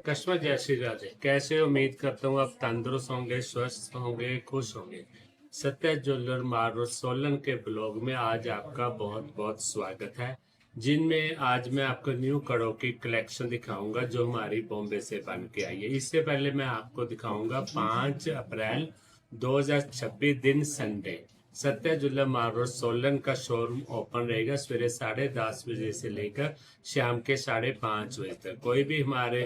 Customer जय श्री राधे। कैसे हो? उम्मीद करता हूँ आप तंदुरुस्त होंगे, स्वस्थ होंगे, खुश होंगे। सत्या ज्वेलर मार्ग रोड सोलन के ब्लॉग में आज आपका बहुत बहुत स्वागत है, जिनमें आज मैं आपको न्यू कड़ों की कलेक्शन दिखाऊंगा जो हमारी बॉम्बे से बन के आई है। इससे पहले मैं आपको दिखाऊंगा 5 अप्रैल 2026 दिन संडे सत्या ज्वेलर मार्ग रोड सोलन का शोरूम ओपन रहेगा सवेरे 10:30 बजे से लेकर शाम के 5:30 बजे तक। कोई भी हमारे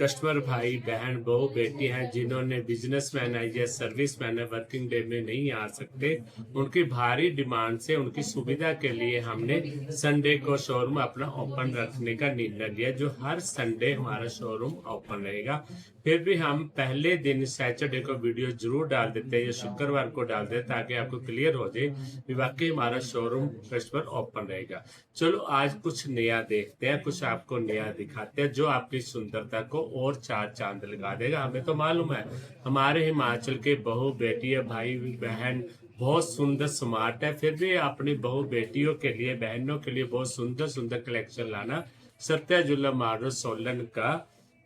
कस्टमर भाई बहन बहू बेटी हैं जिन्होंने बिजनेसमैन है या सर्विसमैन है वर्किंग डे में नहीं आ सकते, उनकी भारी डिमांड से उनकी सुविधा के लिए हमने संडे को शोरूम अपना ओपन रखने का निर्णय लिया, जो हर संडे हमारा शोरूम ओपन रहेगा। फिर भी हम पहले दिन सैटरडे को वीडियो जरूर डाल देते हैं या शुक्रवार को डाल देते हैं ताकि आपको क्लियर हो जाए कि वाकई हमारा शोरूम कस्टमर ओपन रहेगा। चलो आज कुछ नया देखते हैं, कुछ आपको नया दिखाते हैं जो आपकी सुंदरता को और चार चांद लगा देगा। हमें तो मालूम है हमारे हिमाचल के बहू बेटी भाई बहन बहुत सुंदर स्मार्ट है, फिर भी अपनी बहू बेटियों के लिए बहनों के लिए बहुत सुंदर सुंदर कलेक्शन लाना सत्या ज्वेलर मार्ग सोलन का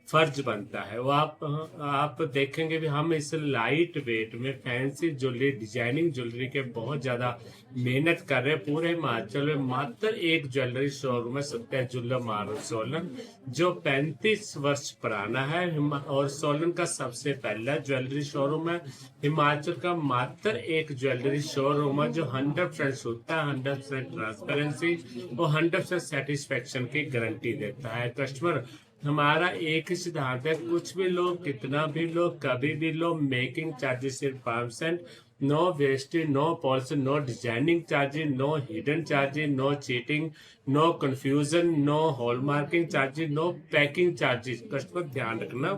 फर्ज बनता है। वो आप देखेंगे भी हम इस लाइट वेट में फैंसी ज्वेलरी डिजाइनिंग ज्वेलरी के बहुत ज्यादा मेहनत कर रहे हैं। पूरे हिमाचल में मात्र एक ज्वेलरी शोरूम है सत्या ज्वेलर मार्ग सोलन, जो 35 वर्ष पुराना है और सोलन का सबसे पहला ज्वेलरी शोरूम है। हिमाचल का मात्र एक ज्वेलरी शोरूम है जो 100% शुद्धता, 100% ट्रांसपेरेंसी और 100% सेटिस्फेक्शन की गारंटी देता है। कस्टमर हमारा एक ही सिद्धांत है, कुछ भी लो, कितना भी लो, कभी भी लो, मेकिंग चार्जेस सिर्फ 5%, no wastage, no policy, no designing charges, no hidden charges, no cheating, no confusion, no hallmarking charges, no packing charges. Customer ध्यान रखना,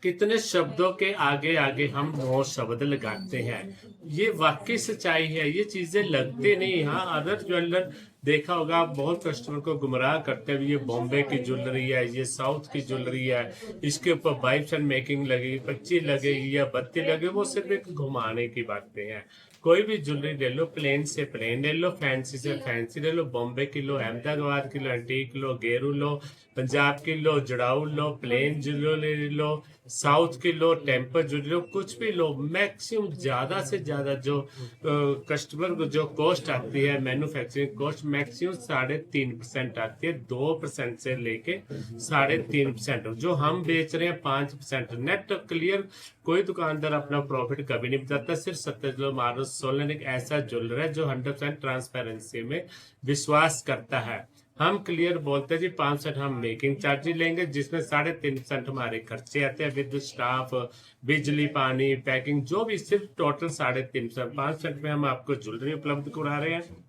कितने शब्दों के आगे आगे हम 9 शब्द लगाते हैं। ये वाकई सच्चाई है, ये चीजें लगती नहीं। हाँ, अदर ज्वेलर देखा होगा आप बहुत कस्टमर को गुमराह करते हुए, ये बॉम्बे की ज्वेलरी है, ये साउथ की ज्वेलरी है, इसके ऊपर 22% मेकिंग लगेगी, 25 लगेगी या 32 लगेगी, वो सिर्फ एक घुमाने की बातें हैं। कोई भी ज्वेलरी ले लो, प्लेन से प्लेन ले लो, फैंसी से फैंसी ले लो, बॉम्बे की लो, अहमदाबाद की लो, एंटीक लो, गेरू लो, पंजाब की लो, जड़ाऊ लो, प्लेन ज्वेलरी लो, साउथ की लो, टेम्पर ज्वेलरी लो, कुछ भी लो। मैक्सिमम ज्यादा से ज्यादा जो कस्टमर को जो कॉस्ट आती है मैन्युफैक्चरिंग कॉस्ट मैक्सिमम 3.5% आती है, 2% से लेके 3.5%। जो हम बेच रहे हैं 5% नेट क्लियर। कोई दुकानदार अपना प्रॉफिट कभी नहीं बताता। सिर्फ सत्या ज्वेलर मार्ग सोलन एक ऐसा ज्वेलर है जो 100% ट्रांसपेरेंसी में विश्वास करता है। हम क्लियर बोलते हैं जी 5% हम मेकिंग चार्जेस लेंगे, जिसमें 3.5% हमारे खर्चे आते हैं, विद स्टाफ, बिजली, पानी, पैकिंग, जो भी, सिर्फ टोटल 3.5%। 5% में हम आपको ज्वेलरी उपलब्ध करा रहे हैं।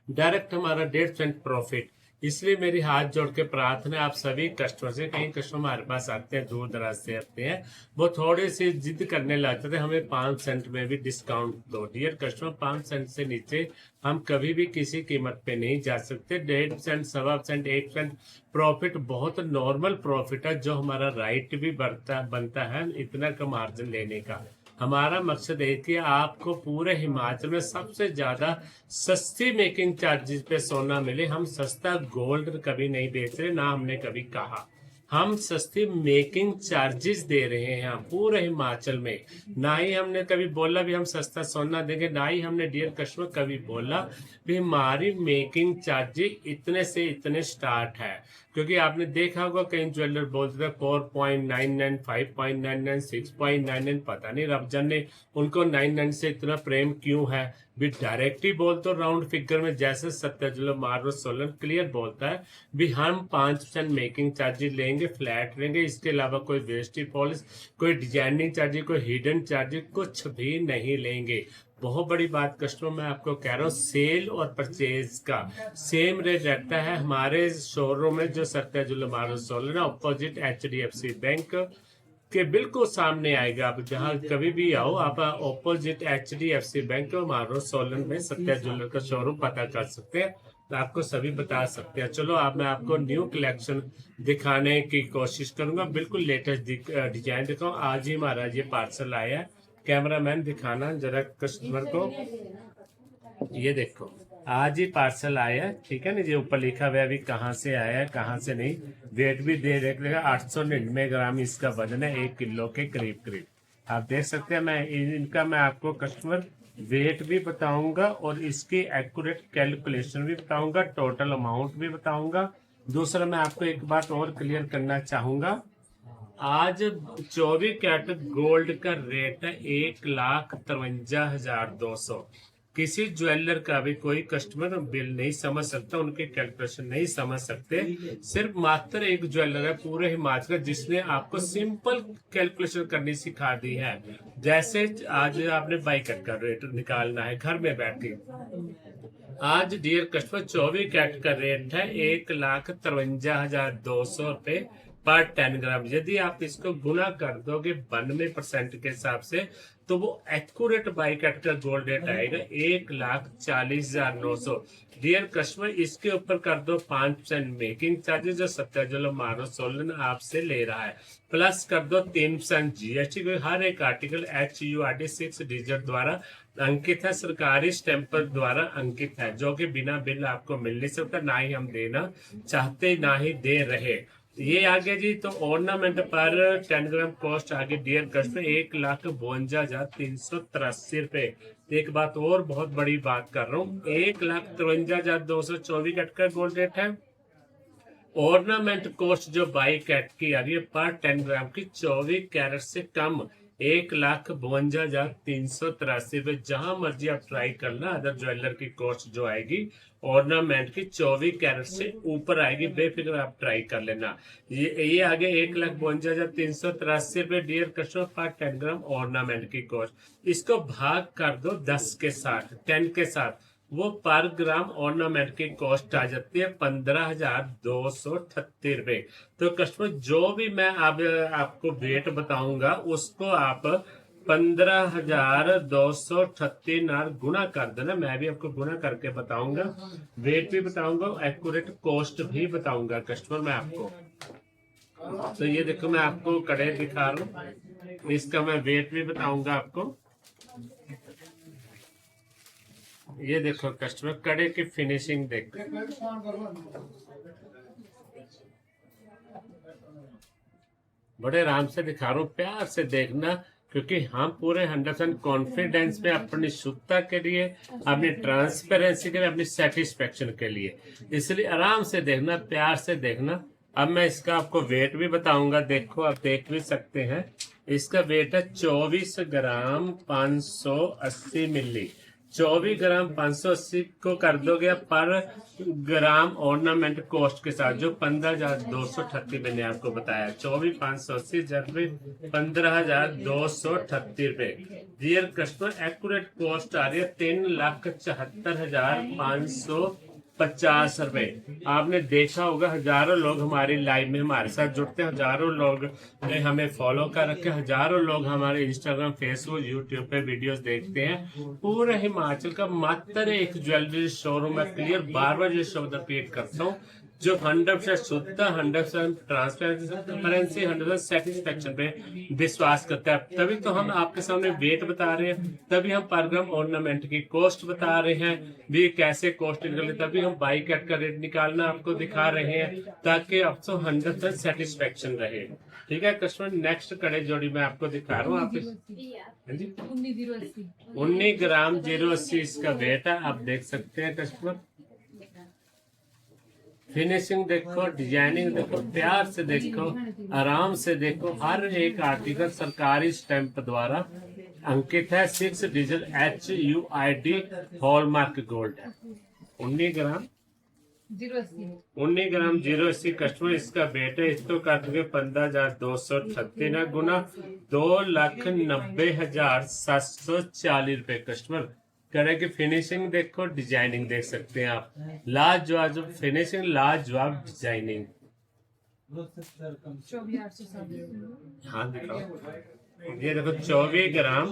डायरेक्ट हमारा 1.5% प्रॉफिट। इसलिए मेरी हाथ जोड़ के प्रार्थना आप सभी कस्टमर से, कई कस्टमर हमारे पास आते हैं दूर दराज से आते हैं, वो थोड़े से जिद करने लगते थे हमें 5% में भी डिस्काउंट दो। डियर कस्टमर, 5% से नीचे हम कभी भी किसी कीमत पे नहीं जा सकते। 1.5%, 1.25%, 1% प्रॉफिट बहुत नॉर्मल प्रॉफिट है, जो हमारा राइट भी बनता है इतना का मार्जिन लेने का। हमारा मकसद है कि आपको पूरे हिमाचल में सबसे ज्यादा सस्ती मेकिंग चार्जेस पे सोना मिले। हम सस्ता गोल्ड कभी नहीं बेच रहे, ना हमने कभी कहा। हम सस्ती मेकिंग चार्जेस दे रहे हैं पूरे हिमाचल में। ना ही हमने कभी बोला भी हम सस्ता सोना देंगे, ना ही हमने डियर कस्टमर कभी बोला भी हमारी मेकिंग चार्जेस इतने से इतने स्टार्ट है। क्योंकि आपने देखा होगा कई ज्वेलर बोलते थे 4.99, 5.99, 6.99, पता नहीं रब जाने उनको 99 से इतना प्रेम क्यों है। भी डायरेक्ट ही बोल तो राउंड फिगर में, जैसे सत्या ज्वेलर मार्ग सोलन क्लियर बोलता है भी हम 5% मेकिंग चार्जेस लेंगे, फ्लैट लेंगे। इसके अलावा कोई वेस्टी पॉलिश, कोई डिजाइनिंग चार्जेस, कोई हिडन चार्जेस कुछ भी नहीं लेंगे। बहुत बड़ी बात कस्टमर मैं आपको कह रहा हूँ, सेल और परचेज का सेम रेट रहता है हमारे शोरूम में, जो सत्या ज्वेलर मार्ग सोलन अपोजिट HDFC बैंक के बिल्कुल सामने आएगा। आप जहां कभी भी आओ, आप ऑपोजिट HDFC बैंक मार्ग सोलन में सत्या ज्वेलर का शोरूम पता कर सकते हैं, तो आपको सभी बता सकते हैं। चलो अब मैं आपको न्यू कलेक्शन दिखाने की कोशिश करूंगा, बिल्कुल लेटेस्ट डिजाइन दिखाऊं। आज ही हमारा ये पार्सल आया है। कैमरामैन दिखाना जरा कस्टमर को, ये देखो आज ही पार्सल आया, ठीक है ना जी। ऊपर लिखा हुआ है अभी कहाँ से आया है कहाँ से नहीं। वेट भी दे देगा, 899 ग्राम इसका वजन है, 1 किलो के करीब करीब। आप देख सकते हैं। इनका मैं आपको कस्टमर वेट भी बताऊंगा और इसकी एक्यूरेट कैलकुलेशन भी बताऊंगा, टोटल अमाउंट भी बताऊंगा। दूसरा मैं आपको एक बात और क्लियर करना चाहूंगा, आज 24 कैरेट गोल्ड का रेट है 1,53,200। किसी ज्वेलर का भी कोई कस्टमर बिल नहीं समझ सकता, उनके कैलकुलेशन नहीं समझ सकते। सिर्फ मात्र एक ज्वेलर है पूरे हिमाचल का जिसने आपको सिंपल कैलकुलेशन करनी सिखा दी है। जैसे आज आपने बाई कट का रेट निकालना है घर में बैठ के, आज डियर कस्टमर 24 कैरेट का रेट है 1,53,200 रुपए पर 10 ग्राम। यदि आप इसको गुना कर दोगे 92% के हिसाब से तो वो एक्यूरेट बाई कैरेट का गोल्ड रेट आएगा 1,40,900। डियर कस्टमर इसके ऊपर कर दो 5% मेकिंग चार्जेस जो सत्याजल मारो सोलन आपसे ले रहा है, प्लस कर दो 3% GST। हर एक आर्टिकल HURD 6 डिजिट द्वारा अंकित है, सरकारी स्टैंपर द्वारा अंकित है, जो कि बिना बिल आपको मिल नहीं सकता, ना ही हम देना चाहते ना ही दे रहे। ये आ गया जी। तो ऑर्नामेंट पर 10 ग्राम कॉस्ट आ गई डियर कस्टमर 1,52,383 रुपए। एक बात और बहुत बड़ी बात कर रहा हूँ, 1,53,224 कैरेट का गोल्ड रेट है। ऑर्नामेंट कॉस्ट जो बाई कैरेट की आ रही है पर 10 ग्राम की 24 कैरेट से कम 1,52,383 रुपए। जहां मर्जी आप ट्राई करना, अदर ज्वेलर की कॉस्ट जो आएगी ऑर्नामेंट की 24 कैरेट से ऊपर आएगी, बेफिक्र आप ट्राई कर लेना। ये आगे 1,52,383 रुपए डियर कस्टमर पर 10 ग्राम ऑर्नामेंट की कॉस्ट। इसको भाग कर दो 10 के साथ, 10 के साथ, वो पर ग्राम ऑर्नामेंट की कॉस्ट आ जाती है 15,238 रुपए। तो कस्टमर जो भी मैं अब आपको वेट बताऊंगा उसको आप 15,238 नार गुना कर देना। मैं भी आपको गुना करके बताऊंगा, वेट भी बताऊंगा, एक्यूरेट कॉस्ट भी बताऊंगा कस्टमर मैं आपको। तो ये देखो मैं आपको कड़े दिखा रहा हूँ, इसका मैं वेट भी बताऊंगा आपको। ये देखो कस्टमर कड़े की फिनिशिंग देखो, बड़े आराम से दिखा रहा हूँ, प्यार से देखना, क्योंकि हम पूरे 100% कॉन्फिडेंस में अपनी शुद्धता के लिए, अपनी ट्रांसपेरेंसी के लिए, अपनी सेटिस्फेक्शन के लिए, इसलिए आराम से देखना, प्यार से देखना। अब मैं इसका आपको वेट भी बताऊंगा, देखो आप देख भी सकते हैं। इसका वेट है 24 ग्राम 580 मिली। 24 ग्राम 580 को कर दोगे पर ग्राम ऑर्नामेंट कॉस्ट के साथ जो 15,238 मैंने आपको बताया। 24,580 जब 15,238 रुपए। डियर कस्टमर एक्यूरेट कॉस्ट आ रही है 3,74,550 रुपए। आपने देखा होगा हजारों लोग हमारी लाइव में हमारे साथ जुड़ते हैं, हजारों लोग ने हमें फॉलो कर रखे, हजारों लोग हमारे इंस्टाग्राम, फेसबुक, यूट्यूब पे वीडियोस देखते हैं। पूरे हिमाचल का मात्र एक ज्वेलरी शोरूम है, क्लियर बार बार ये शब्द रिपीट करता हूँ, जो 100% शुद्धता, 100% ट्रांसपेरेंसी, 100% सेटिस्फेक्शन पे विश्वास करता है। तभी तो हम आपके सामने वेट बता रहे हैं, तभी हम पर ग्राम ऑर्नामेंट की कॉस्ट बता रहे हैं भी कैसे कॉस्ट निकले, तभी हम बाई कैट का रेट निकालना आपको दिखा रहे हैं, ताकि आपको 100% सेटिस्फेक्शन रहे। ठीक है कस्टमर, नेक्स्ट कड़े जोड़ी मैं आपको दिखा रहा हूँ। आप 19 ग्राम 080 इसका वेट है, आप देख सकते हैं कस्टमर। फिनिशिंग देखो, डिजाइनिंग देखो, प्यार से देखो, आराम से देखो। हर एक आर्टिकल सरकारी स्टैंप द्वारा अंकित है, 6 डिजिट HUID हॉलमार्क गोल्ड है। 19 ग्राम 080 कस्टमर इसका वेट है। इसको काटोगे 15,238 ना गुना 2,90,740 रुपए कस्टमर। कड़े की फिनिशिंग देखो, डिजाइनिंग देख सकते हैं आप, लाजवाब फिनिशिंग, लाजवाब डिजाइनिंग। हाँ दिखाओ, ये देखो 24 ग्राम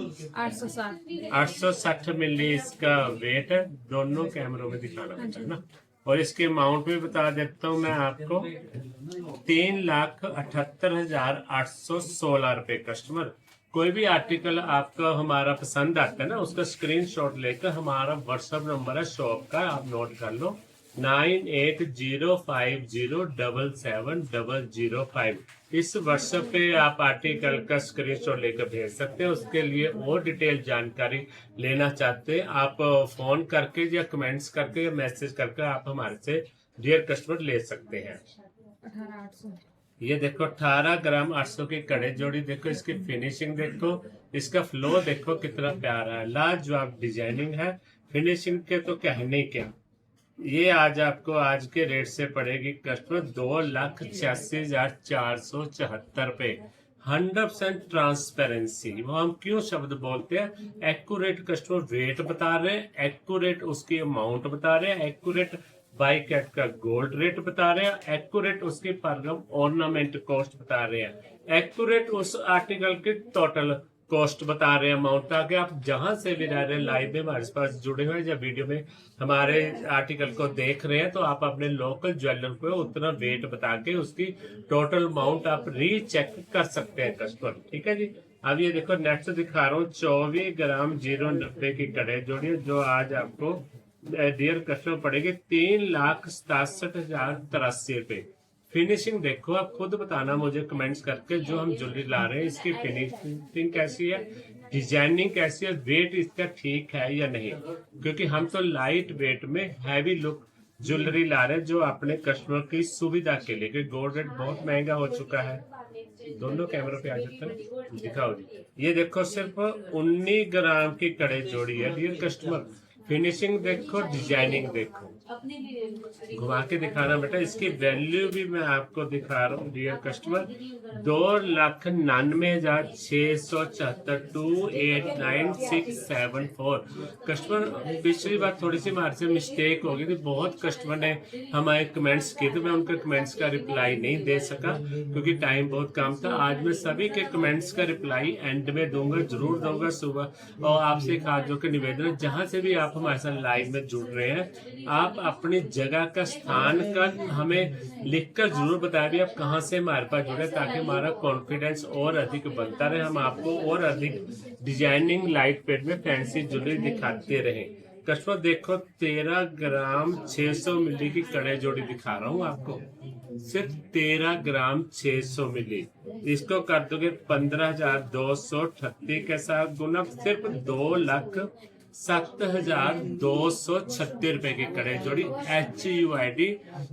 860 मिली इसका वेट है। दोनों कैमरों में दिखाना पड़ता है ना। और इसकी अमाउंट भी बता देता हूँ मैं आपको, 3,78,816 रुपए कस्टमर। कोई भी आर्टिकल आपका हमारा पसंद आता है ना, उसका स्क्रीनशॉट लेकर हमारा व्हाट्सएप नंबर है शॉप का, आप नोट कर लो 9805077005। इस व्हाट्सएप पे आप आर्टिकल का स्क्रीनशॉट लेकर भेज सकते हैं। उसके लिए और डिटेल जानकारी लेना चाहते हैं आप फोन करके या कमेंट्स करके या मैसेज करके आप हमारे से डियर कस्टमर ले सकते हैं। ये देखो 18 ग्राम 800 की कड़े जोड़ी, देखो इसकी फिनिशिंग देखो, इसका फ्लो देखो कितना प्यारा है, लाजवाब डिजाइनिंग है, फिनिशिंग के तो कहने क्या। ये आज आपको आज के रेट से पड़ेगी कस्टमर 2,86,474 रुपए। 100% ट्रांसपेरेंसी, वो हम क्यों शब्द बोलते हैं, एक्यूरेट कस्टमर वेट बता रहे हैं, एक्यूरेट उसकी अमाउंट बता रहे हैं, एक्यूरेट बाई कैट का गोल्ड रेट बता रहे हैं, एक्यूरेट उसकी पर ग्राम ऑर्नामेंट कॉस्ट बता रहे हैं, एक्यूरेट उस आर्टिकल की टोटल कॉस्ट बता रहे हैं अमाउंट, ताकि आप जहां से भी रह रहे हैं लाइव में हमारे पास जुड़े हुए या वीडियो में हमारे आर्टिकल को देख रहे हैं, तो आप अपने लोकल ज्वेलर को उतना वेट बता के उसकी टोटल अमाउंट आप रीचेक कर सकते हैं कस्टमर। ठीक है जी। अब ये देखो नेक्स्ट दिखा रहा हूँ 24 ग्राम 090 की कड़े जोड़ी, जो आज आपको डियर कस्टमर पड़ेगी 3,67,083 रुपए। फिनिशिंग देखो, आप खुद बताना मुझे कमेंट्स करके, जो हम ज्वेलरी ला रहे हैं इसकी फिनिशिंग कैसी है, डिजाइनिंग कैसी है, वेट इसका ठीक है या नहीं, क्योंकि हम तो लाइट वेट में हैवी लुक ज्वेलरी ला रहे हैं जो अपने कस्टमर की सुविधा के लिए, क्योंकि गोल्ड रेट बहुत महंगा हो चुका है। दोनों कैमरा पे आ जाते हैं, दिखाओ जी। ये देखो सिर्फ 19 ग्राम की कड़े जोड़ी है डियर कस्टमर, फिनिशिंग देखो, डिजाइनिंग देखो, घुमा के दिखाना बेटा। इसकी वैल्यू भी मैं आपको दिखा रहा हूँ डियर कस्टमर, 2,99,674 2,89,674। कस्टमर पिछली बार थोड़ी सी हमारे से मिस्टेक हो गई थी, बहुत कस्टमर ने हमारे कमेंट्स किए थे, मैं उनके कमेंट्स का रिप्लाई नहीं दे सका क्योंकि टाइम बहुत कम था। आज मैं सभी के कमेंट्स का रिप्लाई एंड में दूंगा, जरूर दूंगा सुबह। और आपसे एक हाथ जोड़ के निवेदन है, जहां से भी आप हमारे साथ लाइव में जुड़ रहे हैं, आप अपनी जगह का स्थान का हमें लिखकर जरूर बताएं भी आप कहां से हमारे पास जुड़े, ताकि हमारा कॉन्फिडेंस और अधिक बनता रहे, हम आपको और अधिक डिजाइनिंग लाइट वेट में फैंसी ज्वेलरी दिखाते रहें। कस्टमर देखो 13 ग्राम 600 मिली की कड़े जोड़ी दिखा रहा हूँ आपको, सिर्फ 13 ग्राम 600 मिली। इसको कर दोगे 15,238 के साथ गुना, सिर्फ 2,07,236 रुपए की कड़े जोड़ी, HUID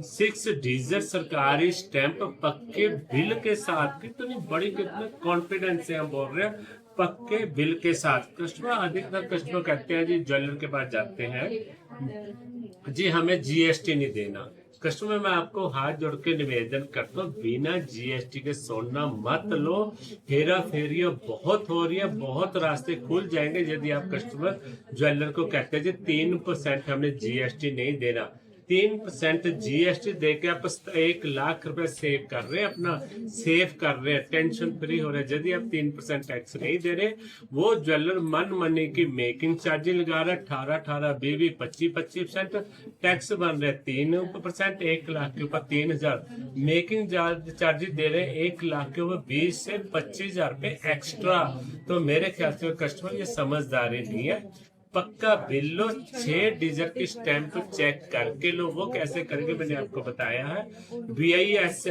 6 डिजिट सरकारी स्टैंप पक्के बिल के साथ। कितनी बड़ी, कितने कॉन्फिडेंस से हम बोल रहे हैं, पक्के बिल के साथ। कस्टमर अधिकतर कस्टमर कहते हैं जी ज्वेलर के पास जाते हैं जी हमें GST नहीं देना। कस्टमर मैं आपको हाथ जोड़ के निवेदन करता हूँ, बिना GST के सोना मत लो, हेरा फेरी बहुत हो रही है, बहुत रास्ते खुल जाएंगे यदि आप कस्टमर ज्वेलर को कहते हैं जी 3% हमने GST नहीं देना। 3% GST देके आप 1 लाख रुपए सेव कर रहे हैं, अपना सेव कर रहे हैं, टेंशन फ्री हो रहे हैं। यदि आप 3% टैक्स नहीं दे रहे, वो ज्वेलर मन मनी की मेकिंग चार्जेस लगा रहे, 18, 20, 25% टैक्स बन रहे, 3%, 1 लाख के ऊपर 3,000 मेकिंग चार्जेस दे रहे हैं, 1 लाख के ऊपर 20 से 25,000 रुपए एक्स्ट्रा। तो मेरे ख्याल से कस्टमर ये समझदारी नहीं है, पक्का बिल लो, 6 डिजिट की स्टैंप चेक करके लो। वो कैसे करेंगे मैंने आपको बताया है, BIS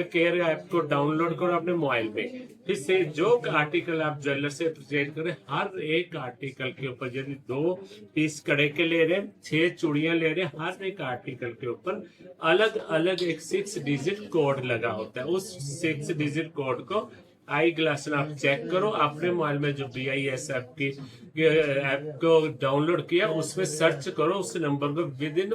केयर ऐप को डाउनलोड करो अपने मोबाइल पे, फिर से जो आर्टिकल आप ज्वेलर से परचेज करें, हर एक आर्टिकल के ऊपर यदि 2 पीस कड़े के ले रहे हैं, 6 चूड़ियां ले रहे हैं, हर एक आर्टिकल के ऊपर अलग अलग एक 6 डिजिट कोड लगा होता है। उस 6 डिजिट कोड को आई ग्लास आप चेक करो, अपने मोबाइल में जो BIS ऐप को डाउनलोड किया उसमें सर्च करो उस नंबर को, विद इन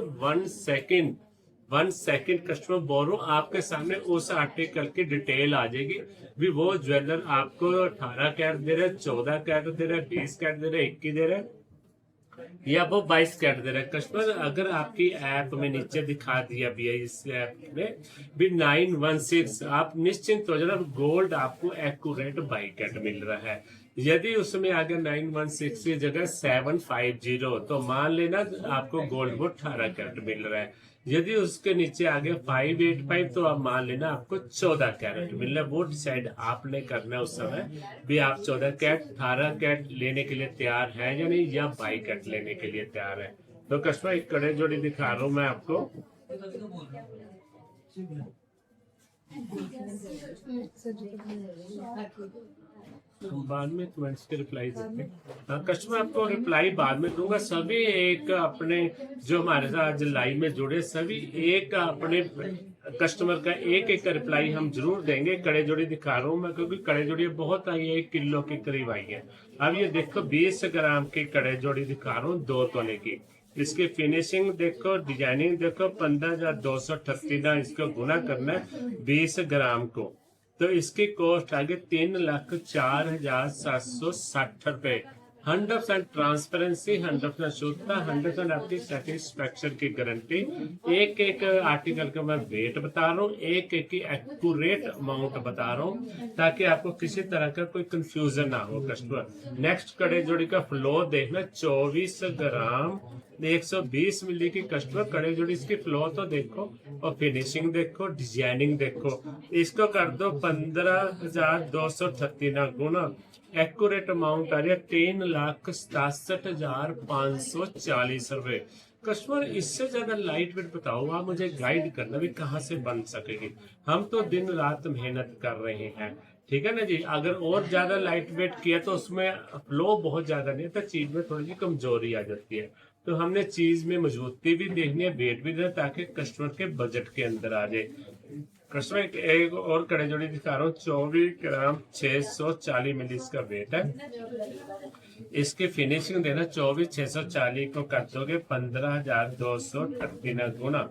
1 सेकेंड कस्टमर बोल रहा हूँ आपके सामने उस आर्टिकल की डिटेल आ जाएगी भी। वो ज्वेलर आपको 18 कैरेट दे रहे, 14 कैरेट दे रहे, 20 कैरेट दे रहे, 21 दे रहे, या वो 22 कैरेट दे रहे। कस्टमर अगर आपकी ऐप में नीचे दिखा दिया BIS ऐप में भी 916, आप निश्चिंत हो जाना, गोल्ड आपको एक्यूरेट बाई कैरेट मिल रहा है। यदि उसमें आगे 916 की जगह 750, तो मान लेना आपको गोल्ड वो 18 कैरेट मिल रहा है। यदि उसके नीचे आ गया 585 तो आप मान लेना आपको 14 कैरेट मिल रहा है। वो डिसाइड आपने करना है उस समय भी आप 14 कैरेट 18 कैरेट लेने के लिए तैयार है या नहीं, या 22 कैरेट लेने के लिए तैयार है। तो कस्टमर एक कड़े जोड़ी दिखा रहा हूं मैं आपको। बाद में कमेंट्स के रिप्लाई देते हैं। कस्टमर आपको रिप्लाई बाद में दूंगा। सभी एक अपने जो हमारे साथ आज लाइव में जुड़े सभी एक अपने कस्टमर का एक एक रिप्लाई हम जरूर देंगे। कड़े जोड़ी दिखा रहा हूँ मैं क्योंकि कड़े जोड़ी बहुत आई है, 1 किलो के करीब आई है। अब ये देखो 20 ग्राम की कड़े जोड़ी दिखा रहा हूँ 2 तोले की। इसकी फिनिशिंग देखो, डिजाइनिंग देखो। 15,238 इसको गुना करना है 20 ग्राम को, तो इसकी कॉस्ट आगे 3,04,760 रुपए। 100% ट्रांसपेरेंसी, 100% शुद्धता, 100% आपकी सेटिस्फैक्शन की गारंटी। एक एक आर्टिकल का मैं वेट बता रहा हूँ, एक एक की एक्यूरेट अमाउंट बता रहा हूँ ताकि आपको किसी तरह का कोई कंफ्यूजन ना हो कस्टमर। नेक्स्ट कड़े जोड़ी का फ्लो देखना 24 ग्राम 120 मिली की कस्टमर कड़े जोड़ी। इसकी फ्लो तो देखो और फिनिशिंग देखो, डिजाइनिंग देखो। इसको कर दो 15,238 गुना, एक्यूरेट अमाउंट आ रही है 3,67,540 रुपए। कस्टमर इससे ज्यादा लाइट वेट बताओ, आप मुझे गाइड करना भी कहाँ से बन सकेगी। हम तो दिन रात मेहनत कर रहे हैं, ठीक है ना जी। अगर और ज्यादा लाइट वेट किया तो उसमें फ्लो बहुत ज्यादा नहीं तो चीज में थोड़ी सी कमजोरी आ जाती है। तो हमने चीज में मजबूती भी देखनी है, वेट भी देना ताकि कस्टमर के बजट के अंदर आ जाए। कस्टमर एक और कड़े जोड़ी दिखा रहा हूँ 24 ग्राम 640 मिली इसका वेट है। इसकी फिनिशिंग देना 24,640 को कर दोगे 15,238 गुना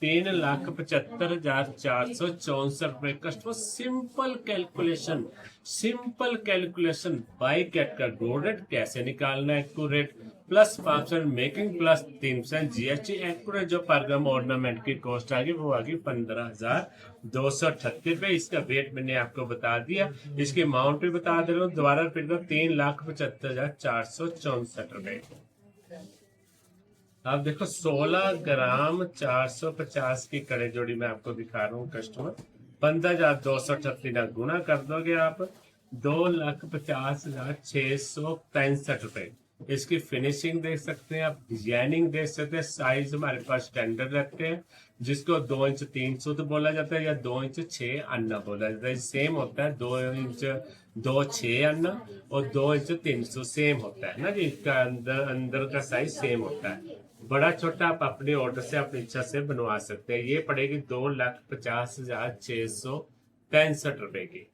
3,75,464 रुपए। Customer simple calculation, simple calculation. बाई कैट का गोल्ड कैसे निकालना है accurate, plus 5% making plus 3% GST. Accurate जो पर ग्राम ऑर्नामेंट की कॉस्ट आ गई वो आ गई 15,238 रुपए। इसका वेट मैंने आपको बता दिया, इसकी अमाउंट भी बता दे रहा हूँ दोबारा रिपीट करो 3,75,464 रुपए। आप देखो 16 ग्राम 450 की कड़े जोड़ी में आपको दिखा रहा हूँ कस्टमर। 15,238 गुना कर दोगे आप 2,50,665 रुपए। इसकी फिनिशिंग देख सकते हैं आप, डिजाइनिंग देख सकते हैं। साइज हमारे पास स्टैंडर्ड रखते हैं जिसको 2 इंच 3 सूत बोला जाता है या 2 इंच 6 अन्ना बोला जाता है। सेम होता है 2 इंच 2 6 अन्ना और 2 इंच 3 सौ सेम होता है ना जी। इसका अंदर का साइज सेम होता है। बड़ा छोटा आप अपने ऑर्डर से अपनी इच्छा से बनवा सकते हैं। ये पड़ेगी 2,50,665 रुपए की।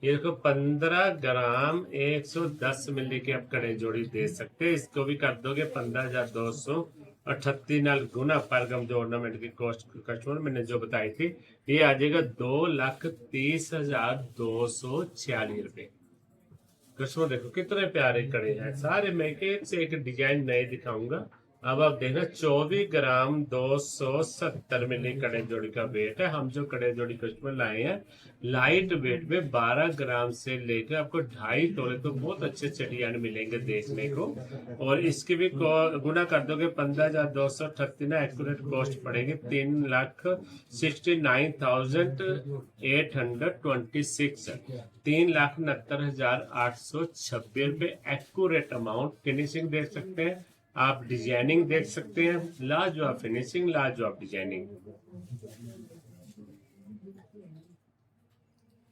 ये देखो 15 ग्राम 110 मिली की आप कड़े जोड़ी दे सकते हैं। इसको भी कर दोगे 15,238 गुना पर ग्राम जो ऑर्नामेंट की कॉस्ट कस्टमर मैंने जो बताई थी ये आ जाएगा 2,30,246 रुपए। कस्टमर देखो कितने प्यारे कड़े हैं सारे, मैं एक से एक डिजाइन नए दिखाऊंगा। अब आप देखना 24 ग्राम 270 मिली कड़े जोड़ी का वेट है। हम जो कड़े जोड़ी कस्टमर लाए हैं लाइट वेट में 12 ग्राम से लेकर आपको 2.5 तोले तो बहुत अच्छे अच्छे डिजाइन मिलेंगे देखने को। और इसकी भी गुना कर दोगे 15,238 एक्यूरेट कॉस्ट पड़ेगी 3,69,826 3,69,826 रुपए एक्यूरेट अमाउंट। फिनिशिंग देख सकते हैं आप, डिजाइनिंग देख सकते हैं, लाजवाब फिनिशिंग लाजवाब डिजाइनिंग।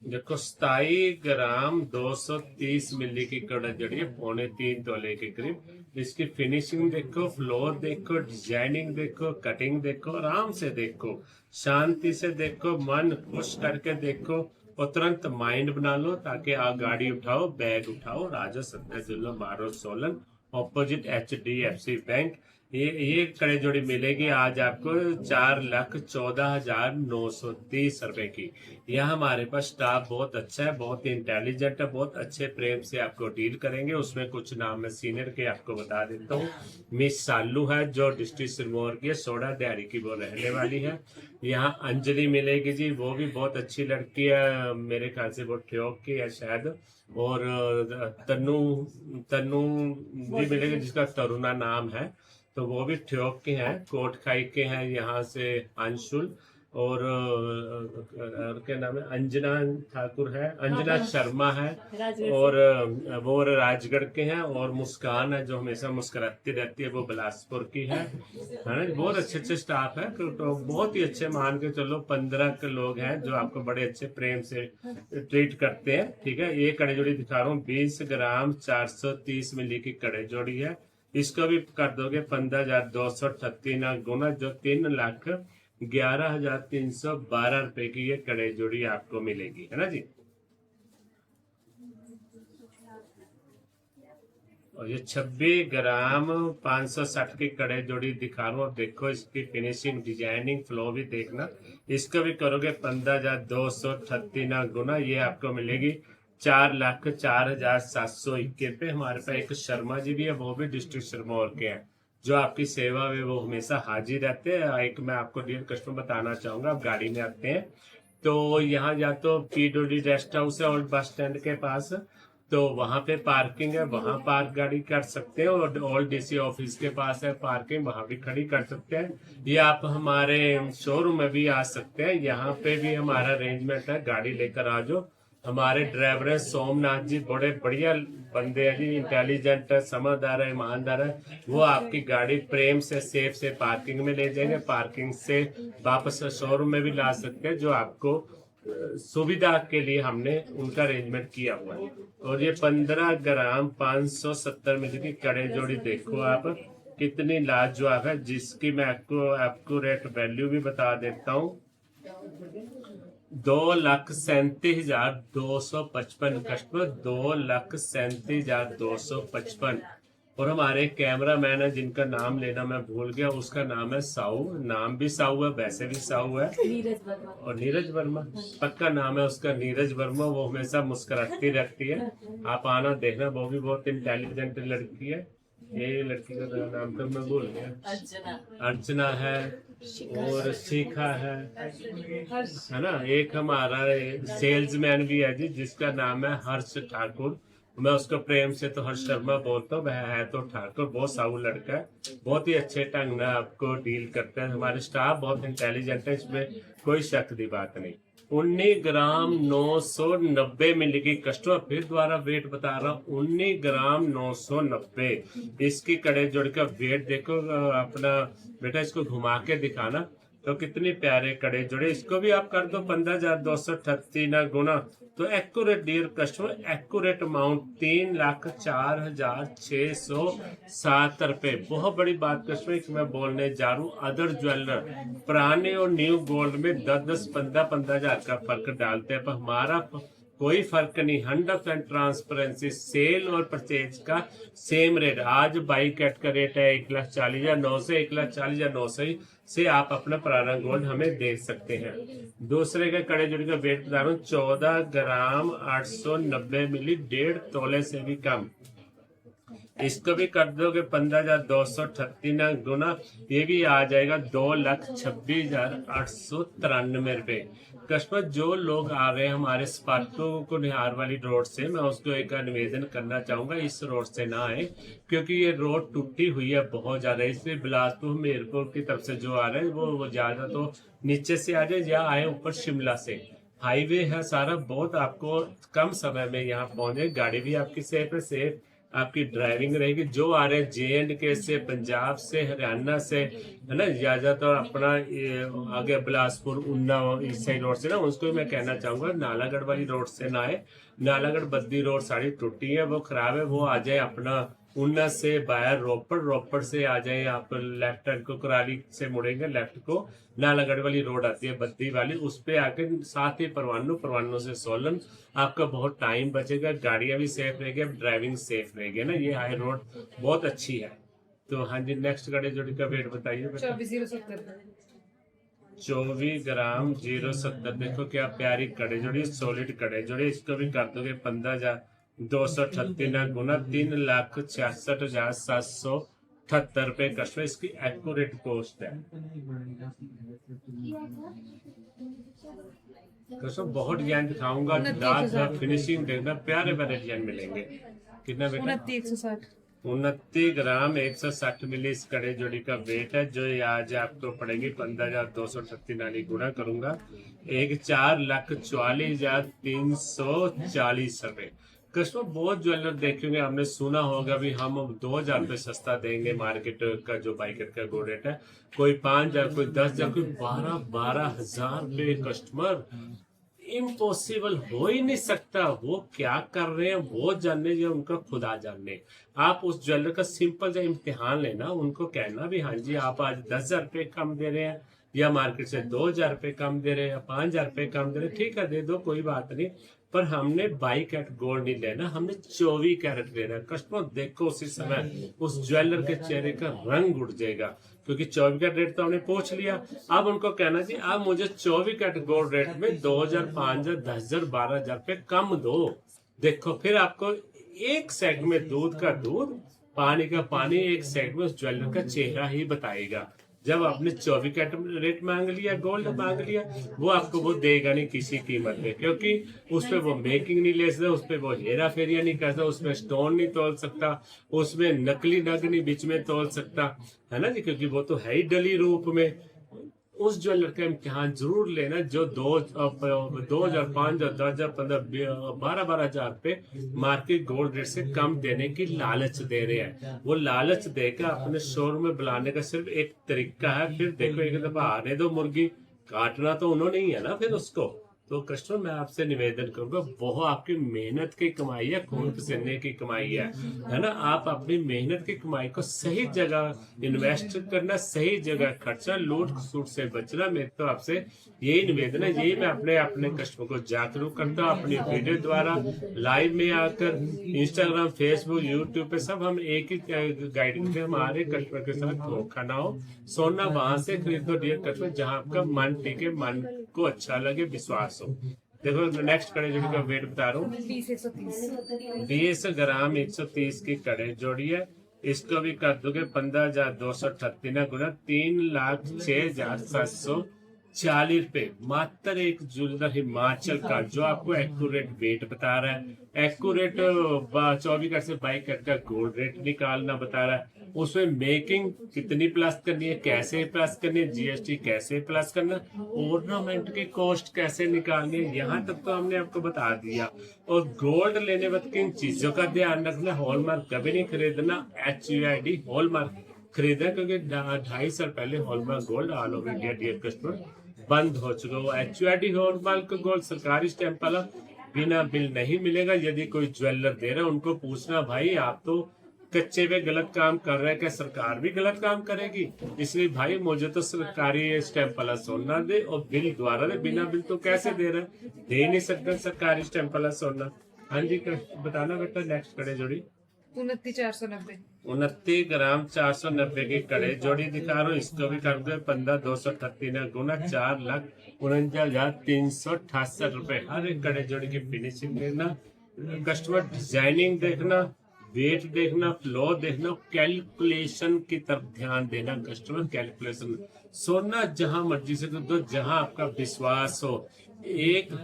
देखो 27 ग्राम 230 मिली की कड़ा जड़ी है 3.25 तोले के करीब। इसकी फिनिशिंग देखो, फ्लोर देखो, डिजाइनिंग देखो, कटिंग देखो, आराम से देखो, शांति से देखो, मन खुश करके देखो और तुरंत माइंड बना लो ताकि आप गाड़ी उठाओ, बैग उठाओ, राजा सत्ता जिला मारो सोलन, ऑपोजिट HDFC बैंक। ये कड़े जोड़ी मिलेगी आज आपको 4,14,930 रुपए की। यह हमारे पास स्टाफ बहुत अच्छा है, बहुत इंटेलिजेंट है, बहुत अच्छे प्रेम से आपको डील करेंगे। उसमें कुछ नाम मैं सीनियर के आपको बता देता हूँ। मिस सालू है जो डिस्ट्रिक्ट सिरमौर की है, सोडा दिहाड़ी की वो रहने वाली है। यहाँ अंजलि मिलेगी जी, वो भी बहुत अच्छी लड़की है, मेरे ख्याल से वो ठियोग की है शायद। और तनु तनु भी मिलेगी जिसका तरुणा नाम है, तो वो भी ठियोग के हैं, कोट खाई के हैं यहाँ से अंशुल। और क्या नाम है, अंजना ठाकुर है, अंजना शर्मा है। और वो राजगढ़ के हैं। और मुस्कान है जो हमेशा मुस्कुराती रहती है, वो बिलासपुर की है ना। बहुत अच्छे अच्छे स्टाफ है, तो बहुत ही अच्छे, मान के चलो 15 के लोग हैं जो आपको बड़े अच्छे प्रेम से ट्रीट करते हैं। ठीक है, ये कड़े जोड़ी दिखा रहा हूँ, 20 ग्राम 430 मिली की कड़े जोड़ी है। इसका भी कर दोगे 15,238 ना गुना, जो 3,11,312 रुपए की ये कड़े जोड़ी आपको मिलेगी, है ना जी। और ये 26 ग्राम 560 की कड़े जोड़ी दिखा रहा हूँ। देखो इसकी फिनिशिंग, डिजाइनिंग, फ्लो भी देखना। इसका भी करोगे 15,238 ना गुना, ये आपको मिलेगी 4,04,721 पे। हमारे पास एक शर्मा जी भी है, वो भी डिस्ट्रिक्ट सिरमौर के हैं, जो आपकी सेवा में वो हमेशा हाजिर रहते हैं। एक मैं आपको डियर कस्टमर बताना चाहूंगा, आप गाड़ी में आते हैं तो यहाँ या तो PWD रेस्ट हाउस है ओल्ड बस स्टैंड के पास, तो वहां पे पार्किंग है, वहां पार्क गाड़ी कर सकते हैं। और ओल्ड DC ऑफिस के पास है पार्किंग, वहां भी खड़ी कर सकते हैं। या आप हमारे शोरूम में भी आ सकते हैं, यहाँ पे भी हमारा अरेंजमेंट है, गाड़ी लेकर आ जाओ। हमारे ड्राइवर है सोमनाथ जी, बड़े बढ़िया बंदे हैं जी, इंटेलिजेंट है, समझदार है, ईमानदार है। वो आपकी गाड़ी प्रेम से सेफ से पार्किंग में ले जाएंगे, पार्किंग से वापस शोरूम में भी ला सकते हैं, जो आपको सुविधा के लिए हमने उनका अरेंजमेंट किया हुआ है। और ये 15 ग्राम 570 मिली की कड़े जोड़ी देखो आप, कितनी लाजवाब है, जिसकी मैं आपको रेट वैल्यू भी बता देता हूँ। 2,37,255 कस्टमर, 2,37,255। और हमारे कैमरा मैन है जिनका नाम लेना मैं भूल गया, उसका नाम है साऊ, नाम भी साऊ है, वैसे भी साऊ है। और नीरज वर्मा पक्का नाम है उसका, नीरज वर्मा। वो हमेशा मुस्कुराती रहती है, आप आना देखना, वो भी बहुत इंटेलिजेंट लड़की है। ये लड़की का नाम तो मैं भूल गया, अर्चना है और शिखा है ना। एक हमारा सेल्समैन भी है जी, जिसका नाम है हर्ष ठाकुर, मैं उसको प्रेम से तो हर्ष शर्मा बोलता हूँ, वह है तो ठाकुर। बहुत साऊ लड़का है, बहुत ही अच्छे ढंग से आपको डील करते हैं। हमारे स्टाफ बहुत इंटेलिजेंट है, इसमें कोई शक की बात नहीं। 19 ग्राम 990 मिली की कस्टमर, फिर दोबारा वेट बता रहा हूँ, 19 ग्राम 990। इसकी कड़े जोड़ का वेट देखो अपना बेटा, इसको घुमा के दिखाना, तो कितनी प्यारे कड़े जोड़े। इसको भी आप कर दो 15,238 ना गुना, तो accurate dear customer, accurate amount 3,04,607 रुपए। बहुत बड़ी बात कस्टमर मैं बोलने जा रहा हूँ, अदर ज्वेलर पुराने और न्यू गोल्ड में 10-10, 15-15 हजार का फर्क डालते हैं, पर हमारा कोई फर्क नहीं। 100% ट्रांसपेरेंसी, सेल और परचेज का सेम रेट। आज बाई कैट का रेट है 1,40,900, 1,40,900 से आप अपना पुराना गोल्ड हमें दे सकते हैं। दूसरे के कड़े जोड़ी का वेट बता रहा हूँ, 14 ग्राम 890 मिली, 1.5 तोले से भी कम। इसको भी कर दोगे 15,238 ना गुना, ये भी आ जाएगा 2,26,893 रुपए। कस्टमर जो लोग आ रहे हैं हमारे स्पार्को को निहार वाली रोड से, मैं उसको एक निवेदन करना चाहूंगा, इस रोड से ना आए, क्योंकि ये रोड टूटी हुई है बहुत ज्यादा। इसलिए बिलासपुर मेरपुर की तरफ से जो आ रहे हैं वो ज्यादा तो नीचे से आ जाए, या आए ऊपर शिमला से। हाईवे है सारा, बहुत आपको कम समय में यहाँ पहुंचे, गाड़ी भी आपकी सेफ है, सेफ आपकी ड्राइविंग रहेगी। जो आ रहे हैं JNK से, पंजाब से, हरियाणा से, है ना, ज्यादातर अपना आगे बिलासपुर उन्ना इस साइड रोड से ना, उसको मैं कहना चाहूंगा नालागढ़ वाली रोड से ना आए। नालागढ़ बद्दी रोड सारी टूटी है, वो खराब है, वो आ जाए अपना उन्ना से बाहर रोपड़, रोपड़ से आ जाए आप लेफ्ट हैंड को, कराली से मुड़ेंगे लेफ्ट को, नालागढ़ वाली रोड आती है बद्दी वाली, उस पे आके साथ ही परवानू, परवानू से सोलन। आपका बहुत टाइम बचेगा, गाड़ियां भी सेफ रहेगी, ड्राइविंग सेफ रहेगी ना। ये हाई रोड बहुत अच्छी है। तो हाँ जी, नेक्स्ट कड़े जोड़ी का वेट बताइए। 24 ग्राम 070। देखो क्या प्यारी कड़े जोड़ी, सॉलिड कड़े जोड़ी। इसको भी कर दोगे 15,238 गुना 3,66,778 रुपए कस्टमर। इसकी एक्यूरेट कॉस्ट है कस्टमर। बहुत डिजाइन दिखाऊंगा, रात फिनिशिंग देखना, प्यारे प्यारे डिजाइन मिलेंगे। कितना बेटा? 29 ग्राम 160 मिली इस कड़े जोड़ी का वेट है, जो ये आज आपको पड़ेगी 15,238 गुना करूंगा 1,04,44,340 रुपए कस्टमर। बहुत ज्वेलर देखेंगे, हमने सुना होगा भी हम 2,000 रुपये सस्ता देंगे मार्केट का जो बाइकर का गोल्ड रेट है। कोई 5,000, कोई 10,000, कोई 12,000 रुपये कस्टमर। इम्पॉसिबल हो ही नहीं सकता। वो क्या कर रहे हैं वो जानने, जो उनका खुदा जानने। आप उस ज्वेलर का सिंपल जो इम्तिहान लेना, उनको कहना भी हाँ जी आप आज 10,000 रुपये कम दे रहे हैं, या मार्केट से 2,000 रुपये कम दे रहे हैं, या 5,000 रुपये कम दे रहे हैं, ठीक है दे दो, कोई बात नहीं। पर हमने 22 कैरेट गोल्ड नहीं लेना, हमने 24 कैरेट लेना। कस्टमर देखो उसी समय उस ज्वेलर के चेहरे का रंग उड़ जाएगा, क्योंकि 24 कैरेट रेट तो हमने पूछ लिया। अब उनको कहना जी आप मुझे 24 कैरेट गोल्ड रेट में 2,000, 5,000, 10,000, 12,000 रुपये कम दो। देखो फिर आपको एक सेकंड में दूध का दूध, पानी का पानी, एक सेकंड में उस ज्वेलर का चेहरा ही बताएगा। जब आपने 24 कैरेट रेट मांग लिया, गोल्ड मांग लिया, वो आपको वो देगा नहीं किसी कीमत में, क्योंकि उस पर वो मेकिंग नहीं ले सकता, उस पर वो हेरा फेरिया नहीं कर सकता, उसमें स्टोन नहीं तोल सकता, उसमें नकली नग नहीं बीच में तोल सकता, है ना जी, क्योंकि वो तो है ही डली रूप में। उस ज्वेलर का इम्तिहान जरूर लेना जो 2,000, 5,000, 10,000, 15,000, 12,000 रुपए मार्केट गोल्ड रेट से कम देने की लालच दे रहे हैं। वो लालच देकर अपने शोरूम में बुलाने का सिर्फ एक तरीका है। फिर देखो एक दफा आने दो मुर्गी, काटना तो उन्होंने ही है ना फिर उसको। तो कस्टमर मैं आपसे निवेदन करूंगा, वो आपकी मेहनत की कमाई है, खून पसीने की कमाई है ना। आप अपनी मेहनत की कमाई को सही जगह इन्वेस्ट करना, सही जगह खर्चा, लूट सूट से बचना। मेरे तो आपसे यही निवेदन है, यही मैं अपने कस्टमर को जागरूक करता हूँ अपनी वीडियो द्वारा, लाइव में आकर, इंस्टाग्राम, फेसबुक, यूट्यूब पे सब हम एक ही गाइडेंस में हमारे कस्टमर के साथ धोखा ना हो। सोना वहां से खरीदो डियर कस्टमर जहां आपका मन टिके, मन को अच्छा लगे, विश्वास हो। देखो नेक्स्ट कड़े जोड़ी का वेट बता रहा हूँ, 20 ग्राम 130 की कड़े जोड़ी है। इसको भी कर दोगे 15,238 गुना 3,06,740 रुपए। मात्र एक ज्वेलर हिमाचल का जो आपको एक्यूरेट वेट बता रहा है, एक्यूरेट 24 कैरेट से 22 कैरेट का गोल्ड रेट निकालना बता रहा है। उसमें मेकिंग कितनी प्लस करनी है, कैसे प्लस करनी है, जीएसटी कैसे प्लस करना, ऑर्नामेंट की कॉस्ट कैसे निकालनी है, यहाँ तक तो हमने आपको बता दिया। और गोल्ड लेने वक्त किन चीजों का ध्यान रखना, हॉलमार्क कभी नहीं खरीदना, HUID हॉलमार्क खरीदना, क्योंकि 2.5 साल पहले hallmark gold all over India dear customer बंद हो चुका। वो HUID हॉलमार्क गोल्ड सरकारी स्टैंप वाला बिना बिल नहीं मिलेगा। यदि कोई ज्वेलर दे रहा है उनको पूछना भाई आप तो कच्चे पे गलत काम कर रहे हैं, क्या सरकार भी गलत काम करेगी? इसलिए भाई मुझे तो सरकारी स्टैंप वाला सोना दे और बिल द्वारा दे, बिना बिल तो कैसे दे रहा है, दे नहीं सकते सरकारी स्टैंप वाला सोना। हाँ जी बताना बेटा नेक्स्ट कड़े जोड़ी। 29,490 29 ग्राम 490 की कड़े जोड़ी दिखा रहा हूँ। इसको भी कर दो 15,238 गुना 4,49,368 रुपए। हर एक कड़े जोड़ी की फिनिशिंग देखना, कस्टमर डिजाइनिंग देखना, वेट देखना, फ्लो देखना, कैलकुलेशन की तरफ ध्यान देना। कस्टमर कैलकुलेशन, सोना जहां मर्जी से दो, जहां आपका विश्वास हो।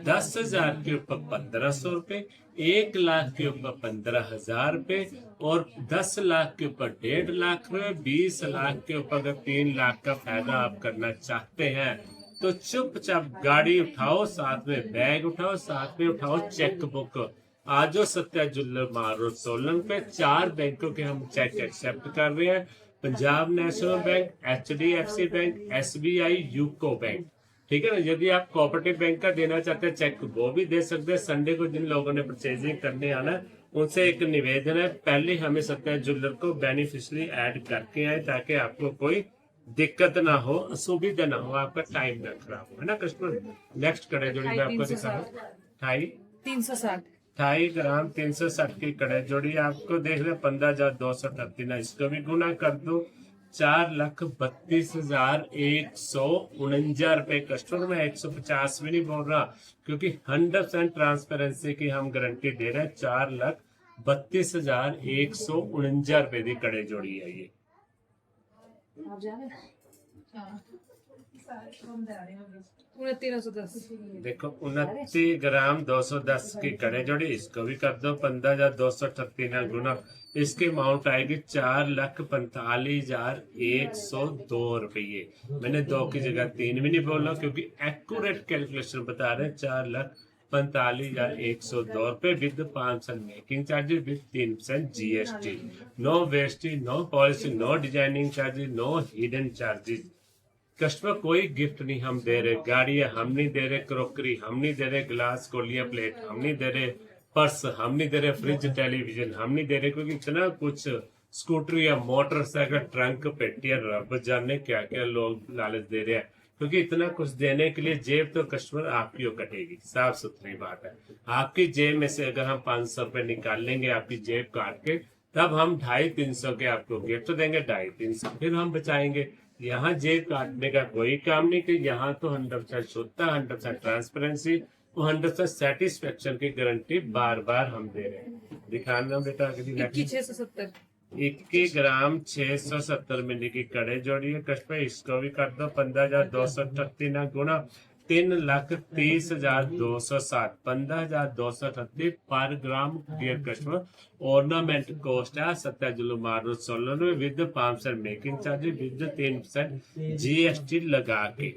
10,000 के ऊपर 1,500 रुपए, 1 लाख के ऊपर 15,000 रुपए, और 10 लाख के ऊपर 1.5 लाख रुपए, 20 लाख के ऊपर अगर 3 लाख का फायदा आप करना चाहते हैं तो चुपचाप गाड़ी उठाओ, साथ में बैग उठाओ, साथ में उठाओ चेक बुक। आजो सत्या ज्वेलर मार रोड सोलन पे 4 बैंकों के हम चेक एक्सेप्ट कर रहे हैं, Punjab national bank, HDFC bank, SBI, UCO bank. ठीक है ना। यदि आप कोऑपरेटिव बैंक का देना चाहते हैं चेक वो भी दे सकते हैं। संडे को जिन लोगों ने परचेजिंग करने आना है उनसे एक निवेदन है, पहले हमें सत्या ज्वेलर को बेनिफिशियरी ऐड करके आए ताकि आपको कोई दिक्कत ना हो, असुविधा ना हो, आपका टाइम ना खराब हो, है ना कस्टमर। नेक्स्ट कड़े जोड़ी में आपको दिखा 360 2.5 ग्राम 360 की कड़े जोड़ी आपको देख रहे 15,238। इसको भी गुना कर दो 4,32,149 रुपए। कस्टमर में 150 भी नहीं बोल रहा, क्योंकि 100% ट्रांसपेरेंसी की हम गारंटी दे रहे हैं। 4,32,149 रुपए की कड़े जोड़ी है ये। उनतीस 910। देखो 29 ग्राम 210 की कड़े जोड़ी, इसको भी कर दो 15,238 ना गुना। इसकी अमाउंट आएगी 4,45,102 रुपये। मैंने 2 की जगह 3 भी नहीं बोला, क्योंकि एक्यूरेट कैलकुलेशन बता रहे हैं। 4,45,102 रुपये with 5% making charges with 3% GST। No wastage, no policy, no designing charges, no hidden charges. Customer कोई गिफ्ट नहीं हम दे रहे, गाड़ियां हम नहीं दे रहे, क्रोकरी हम नहीं दे रहे, ग्लास कोलिया प्लेट हम नहीं दे रहे, पर्स हम नहीं दे रहे, फ्रिज टेलीविजन हम नहीं दे रहे, क्योंकि इतना कुछ स्कूटर या मोटरसाइकिल ट्रंक पेटियां रब जाने क्या क्या लोग लालच दे रहे हैं। क्योंकि इतना कुछ देने के लिए जेब तो कस्टमर आपकी हो कटेगी, साफ सुथरी बात है। आपकी जेब में से अगर हम 500 रुपए निकाल लेंगे आपकी जेब काट के, तब हम 250-300 के आपको गिफ्ट देंगे, 250-300 फिर हम बचाएंगे। यहाँ जेब काटने का कोई काम नहीं, कि यहाँ तो 100% शुद्धता, 100% ट्रांसपेरेंसी, 100% सेटिस्फेक्शन की गारंटी बार बार हम दे रहे हैं। दिखाना बेटा अगली 21,670। 21 ग्राम 670 मिली की कड़े जोड़ी है कस्टमर। इसको भी कर दो 15,238 ना गुना 3,30,207। 15,238 पर ग्राम डियर कस्टमर। ऑर्नामेंट कॉस्ट है 7 जुलूम मार्च 16 में with 5% making charges with 3% GST लगा के।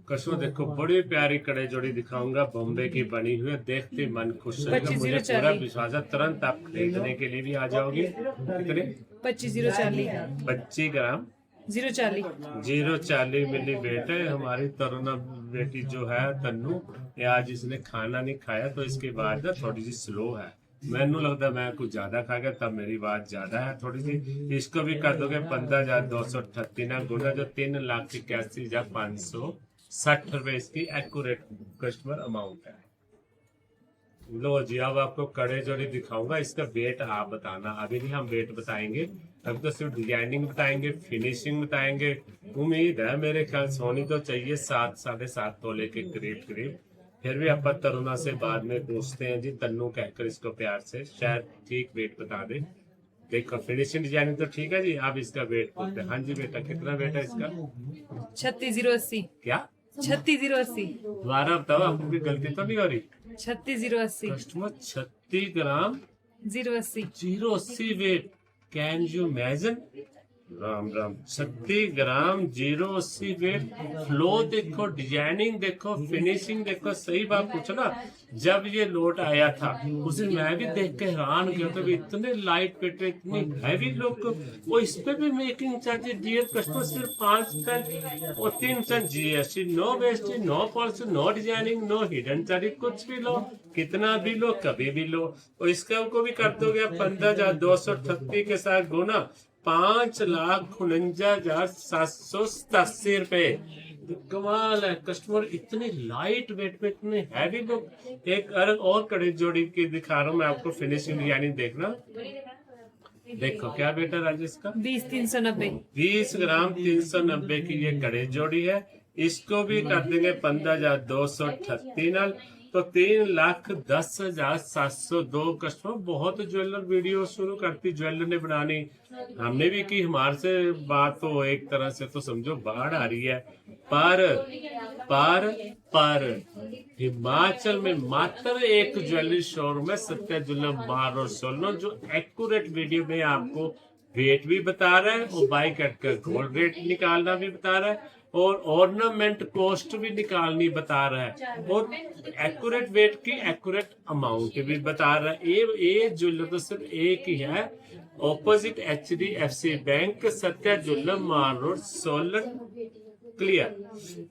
कस्टमर देखो बड़ी प्यारी कड़े जोड़ी दिखाऊंगा, बॉम्बे की बनी हुई है, देखते मन खुश होगा। मुझे पूरा विश्वास है, तुरंत आप खरीदने के लिए भी आ जाओगे। कितने? 25,040। 25 ग्राम 040 मिली वेट है। हमारी तरुणा बेटी जो है तन्नू, ये आज इसने खाना नहीं खाया, तो इसके बाद थोड़ी सी स्लो है। मैनू लगता मैं कुछ ज्यादा खा गया, तब मेरी बात ज्यादा है थोड़ी सी। इसको भी कर दोगे 15,238 ना गुना, जो 3,81,560 रुपए इसकी एक्यूरेट कस्टमर अमाउंट है। लो जी, अब आपको कड़े जोड़ी दिखाऊंगा, इसका वेट आप बताना। अभी नहीं हम वेट बताएंगे, अभी तो सिर्फ डिजाइनिंग बताएंगे, फिनिशिंग बताएंगे। उम्मीद है मेरे ख्याल सोनी तो चाहिए 7-7.5 तोले के करीब। फिर भी आप तरुणा से बाद में पूछते हैं जी, तन्नू कहकर इसको प्यार से, शायद ठीक वेट बता दे। देखो फिनिशिंग डिजाइनिंग तो ठीक है जी, आप इसका वेट पूछते हैं। हाँ जी बेटा, कितना वेट है इसका? 36,080। क्या? 36,080। दोबारा बताओ, आपको कोई गलती तो नहीं हो रही? 36,080। Customer 36 gram 080 weight. Can you imagine? Ram Ram. 36 gram 080 weight. Flow देखो, डिजाइनिंग देखो, फिनिशिंग देखो। सही बात पूछो ना, जब ये लोट आया था उस दिन मैं भी देख के हैरान गया था, इतने लाइट वेट, इतनी हैवी लोग, वो इस पे भी मेकिंग चार्जेस डियर कस्टमर सिर्फ 5% और 3% GST। No wastage, no policy, no designing, no hidden charges. कुछ भी लो, कितना भी लो, कभी भी लो। और इसका को भी कर दोगे 15,238 के साथ गुना 5,49,787 रुपए। कमाल है कस्टमर, इतने लाइट वेट में, इतने हैवी लोग। एक और कड़े जोड़ी की दिखा रहा हूँ मैं आपको, फिनिशिंग यानी देखना। देखो क्या बेटा राजेश का? 20,390। 20 ग्राम 390 की ये कड़े जोड़ी है। इसको भी कर देंगे 15,238 तो 3,10,702। कस्टमर बहुत ज्वेलर वीडियो शुरू करती, ज्वेलर ने बनानी, हमने भी की। हमारे से बात तो एक तरह से तो समझो बाढ़ आ रही है। पर हिमाचल में मात्र एक ज्वेलरी शोरूम है, सत्या ज्वेलर मार और सोलनो, जो एक्यूरेट वीडियो में आपको वेट भी बता रहा है और बाई कट कर गोल्ड रेट निकालना भी बता रहा है और ऑर्नामेंट कॉस्ट भी निकालनी बता रहा है और एक्यूरेट वेट की एक्यूरेट अमाउंट भी बता रहा है। ये ज्वेलर तो सिर्फ एक ही है, opposite HDFC bank, Satya jeweller मार रोड सोलन। क्लियर?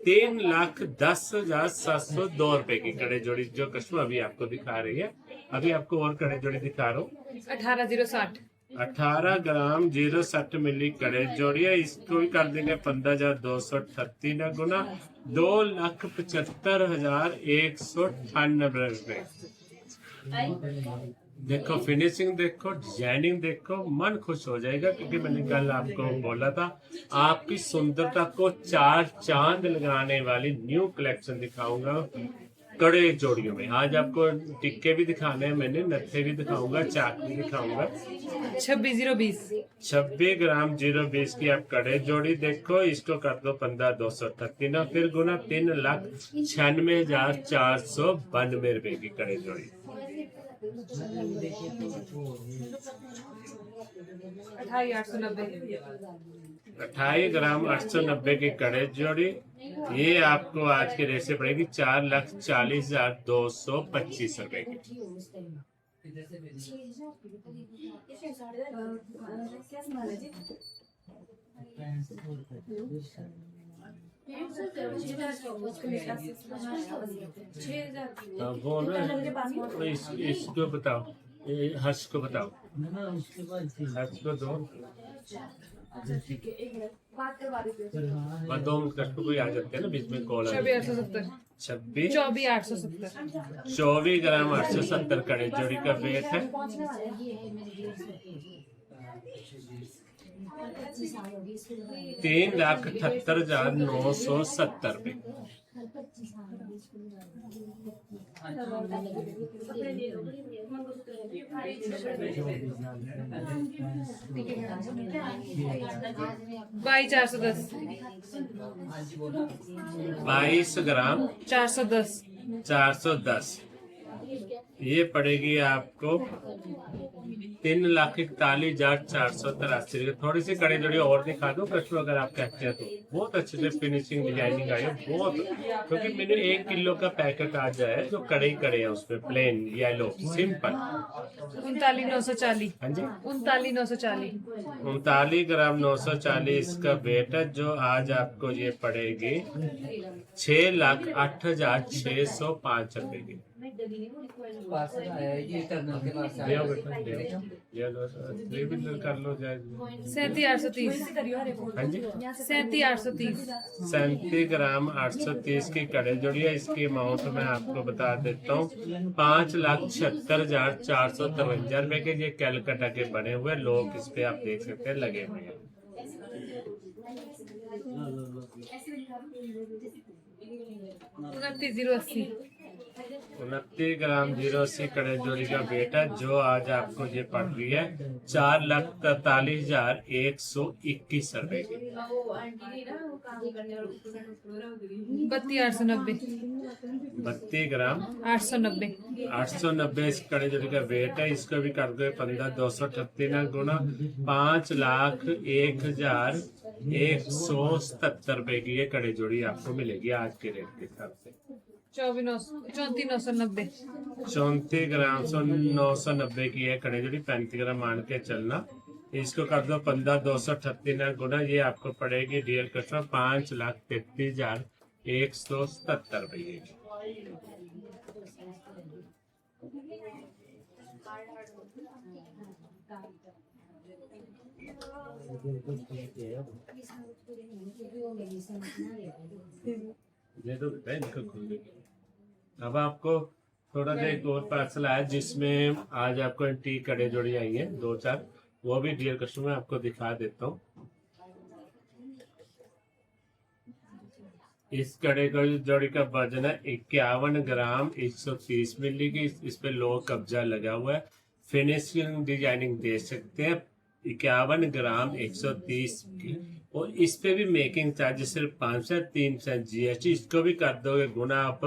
3,10,702 रुपए की कड़े जोड़ी जो कस्टमर अभी आपको दिखा रही है। अभी आपको और कड़े जोड़ी दिखा रहा हूँ। 18,060। 18 ग्राम 0.60 मिली कड़े जोड़ी है, इसको भी कर देंगे 15,238 ना गुना 2,75,198 रुपए। देखो फिनिशिंग देखो, डिजाइनिंग देखो, मन खुश हो जाएगा, क्योंकि मैंने कल आपको बोला था आपकी सुंदरता को चार चांद लगाने वाली न्यू कलेक्शन दिखाऊंगा कड़े जोड़ियों में। आज आपको टिक्के भी दिखाने हैं, मैंने नत्थे भी दिखाऊंगा, चाक भी दिखाऊंगा। 26,020 26 ग्राम 0.20 की आप कड़े जोड़ी देखो, इसको कर दो 15,238 ना, फिर गुना 3,96,492 रुपए की कड़े जोड़ी। 28,890 28 ग्राम 890 की कड़े जोड़ी, ये आपको आज के रेट से पड़ेगी 4,40,225 रुपए की। वो ना इसको बताओ, हर्ष को बताओ, हर्ष को दो 2 मिनट कट कोई आ जाते हैं ना बीच में कॉल। 24,870 24 ग्राम 870 कड़े जोड़ी का वेट है। 3,78,970 रुपए। बाई 410 22 ग्राम 410 ये पड़ेगी आपको 3,41,483। थोड़ी सी कड़ी जोड़ी और दिखा दो कस्टमर, अगर आप कहते हैं तो। बहुत अच्छे से फिनिशिंग डिजाइनिंग आई है बहुत, क्योंकि मैंने 1 किलो का पैकेट आ जाए जो कड़े है उसमें, प्लेन येलो सिंपल। 39,940 हाँ जी 39,940 39 ग्राम 940 इसका वेट है, जो आज आपको ये पड़ेगी 6,08,605 रुपए की। कर लो जाए 37,830 हाँ जी 37,830 37 ग्राम 830 की कड़े जोड़ी है। इसकी अमाउंट मैं आपको बता देता हूँ 5,76,453 रुपए के। ये कैलकाटा के बने हुए लोग, इस पे आप देख सकते हैं लगे हुए हैं। 29,080 29 ग्राम 080 कड़े जोड़ी का वेट है, जो आज आपको ये पड़ रही है 4,43,121 रुपए की। 32,890 32 ग्राम 890 इस कड़े जोड़ी का वेट है। इसको भी कर दो 15,238 ना गुना 5,01,177 रुपए की ये कड़े जोड़ी आपको मिलेगी आज के रेट के हिसाब से। 34,990 34 ग्राम 990 की है कड़े जोड़ी, 35 ग्राम मान के चलना। इसको कर दो 15,238 ना गुना, ये आपको पड़ेगी डियर कस्टमर 5,33,177 रुपए की। ये तो अब आपको थोड़ा सा एक और पार्सल आया, जिसमें आज आपको टी कड़े जोड़ी आई है 2-4, वो भी डियर कस्टमर आपको दिखा देता हूँ। इस कड़े जोड़ी का वजन है 51 ग्राम 130 मिली की। इस पे लो कब्जा लगा हुआ है, फिनिशिंग डिजाइनिंग दे सकते हैं। 51 ग्राम 130 की, और इस पे भी मेकिंग चार्जेस सिर्फ 5-3% GST। इसको भी कर दोगे गुना आप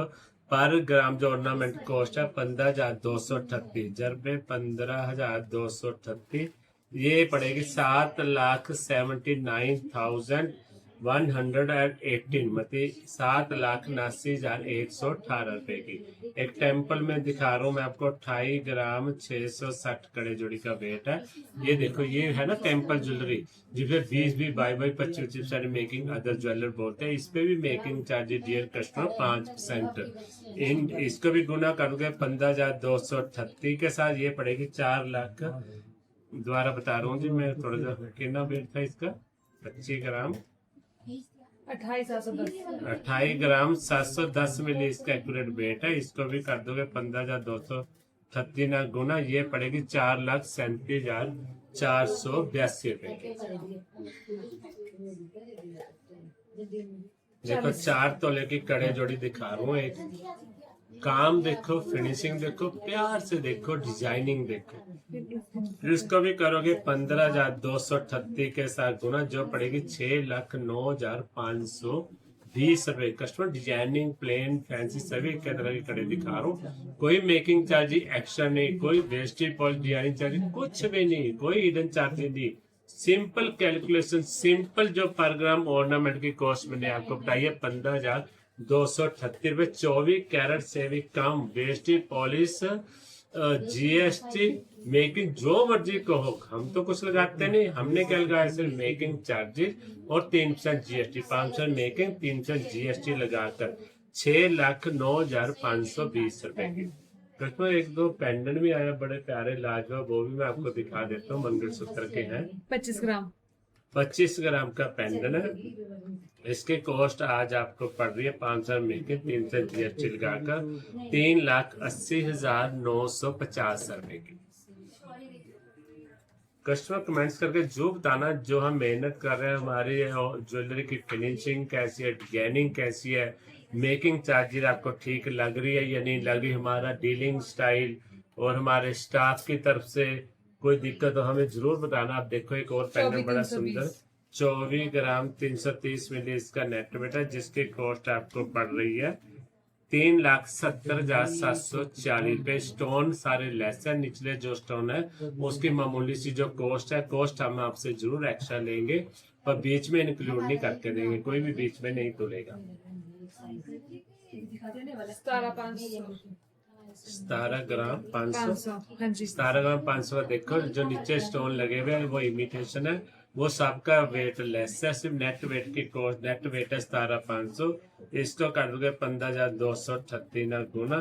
पर ग्राम, जो ऑर्नामेंट कॉस्ट है 15,238 रुपए। 15,238 ये पड़ेगी 7,79,118, मतलब 7,79,118 रुपए की। एक टेम्पल में दिखा रहा हूँ मैं आपको, 28 ग्राम 660 कड़े जोड़ी का वेट है। ये देखो, ये है ना टेम्पल ज्वेलरी, जिसे 20 22 25% मेकिंग अदर ज्वेलर बोलते हैं। इस पे भी मेकिंग चार्जेस डियर कस्टमर 5%। इसको भी गुना करोगे 15,238 के साथ, ये पड़ेगी दोबारा बता रहा हूँ जी मैं, थोड़ा सा कितना वेट था इसका, 25 ग्राम 28,710 28 ग्राम 710 मिली इसका एक्यूरेट वेट है। इसको भी कर दोगे 15,236 ना गुना, ये पड़ेगी 4,37,482 रुपए की। देखो 4 तोले की कड़े जोड़ी दिखा रहा हूँ, एक काम देखो, फिनिशिंग देखो, प्यार से देखो, डिजाइनिंग देखो। इसको भी करोगे 15,238 के साथ गुना, जो पड़ेगी 6,09,520 रुपए। कस्टमर डिजाइनिंग प्लेन फैंसी सभी के तरह की कड़े दिखा रहा हूँ। कोई मेकिंग चार्ज एक्स्ट्रा नहीं, कोई वेस्टेज पॉलिश डिजाइनिंग चार्ज कुछ भी नहीं, कोई हिडन चार्ज नहीं। सिंपल कैलकुलेशन, सिंपल जो पर ग्राम ऑर्नामेंट की कॉस्ट मैंने आपको बताई है 15,238 रुपए। 24 कैरेट से भी कम, वेस्टेज पॉलिश, जीएसटी, मेकिंग जो मर्जी कहो, हम तो कुछ लगाते नहीं। हमने क्या लगाया, सिर्फ मेकिंग चार्जेस और 3% जीएसटी, 500 मेकिंग 3% जीएसटी लगाकर 6,09,520 रुपए की। कस्टमर एक दो पेंडेंट भी आया बड़े प्यारे लाजवाब, वो भी मैं आपको दिखा देता हूँ। मंगलसूत्र के हैं 25 ग्राम 25 ग्राम का पेंडेंट है। इसके कॉस्ट आज आपको पड़ रही है 500 मेकिंग 300 जीएसटी लगाकर 3,80,950 रुपए की। कस्टमर कमेंट्स करके जो बताना, जो हम मेहनत कर रहे हैं, हमारी ज्वेलरी की फिनिशिंग कैसी है, डिजाइनिंग कैसी है, मेकिंग चार्जेस आपको ठीक लग रही है या नहीं लग रही, हमारा डीलिंग स्टाइल और हमारे स्टाफ की तरफ से कोई दिक्कत हो हमें जरूर बताना। आप देखो एक और पेंडेंट बड़ा सुंदर 24 ग्राम 330 मिली इसका नेट वेट है, जिसकी कॉस्ट आपको पड़ रही है 3,70,740 रुपए। स्टोन सारे लेस है, निचले जो स्टोन है उसकी मामूली सी जो कॉस्ट है, कॉस्ट हम आपसे जरूर एक्स्ट्रा लेंगे, पर बीच में इंक्लूड नहीं करके देंगे, कोई भी बीच में नहीं तोलेगा। 17 ग्राम 500, हाँ जी 17 ग्राम 500। देखो जो नीचे स्टोन लगे हुए हैं वो इमिटेशन है, वो सबका वेट लेस है, सिर्फ नेट वेट की कॉस्ट, नेट वेट है 17,500। इसको कर दोगे 15,238 ना गुना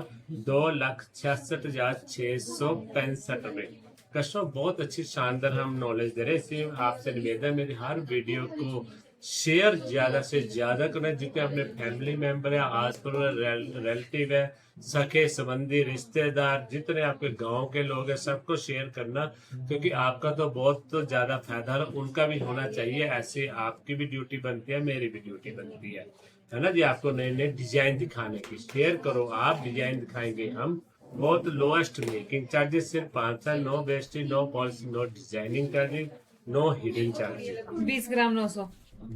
2,66,665 रुपए। कस्टमर बहुत अच्छी शानदार हम नॉलेज दे रहे हैं, इसलिए आपसे निवेदन मेरी हर वीडियो को शेयर ज्यादा से ज्यादा करें, जितने अपने फैमिली मेंबर है, आस पड़ोस रिलेटिव है, सखे संबंधी रिश्तेदार, जितने आपके गांव के लोग हैं, सबको शेयर करना, क्योंकि आपका तो बहुत तो ज्यादा फायदा है, उनका भी होना चाहिए। ऐसे आपकी भी ड्यूटी बनती है, मेरी भी ड्यूटी बनती है ना जी, आपको नए नए डिजाइन दिखाने की। शेयर करो, आप डिजाइन दिखाएंगे हम। बहुत लोएस्ट मेकिंग चार्जेस सिर्फ 500, no wastage, no polishing, no designing charges, no hidden charges. 20 gram 900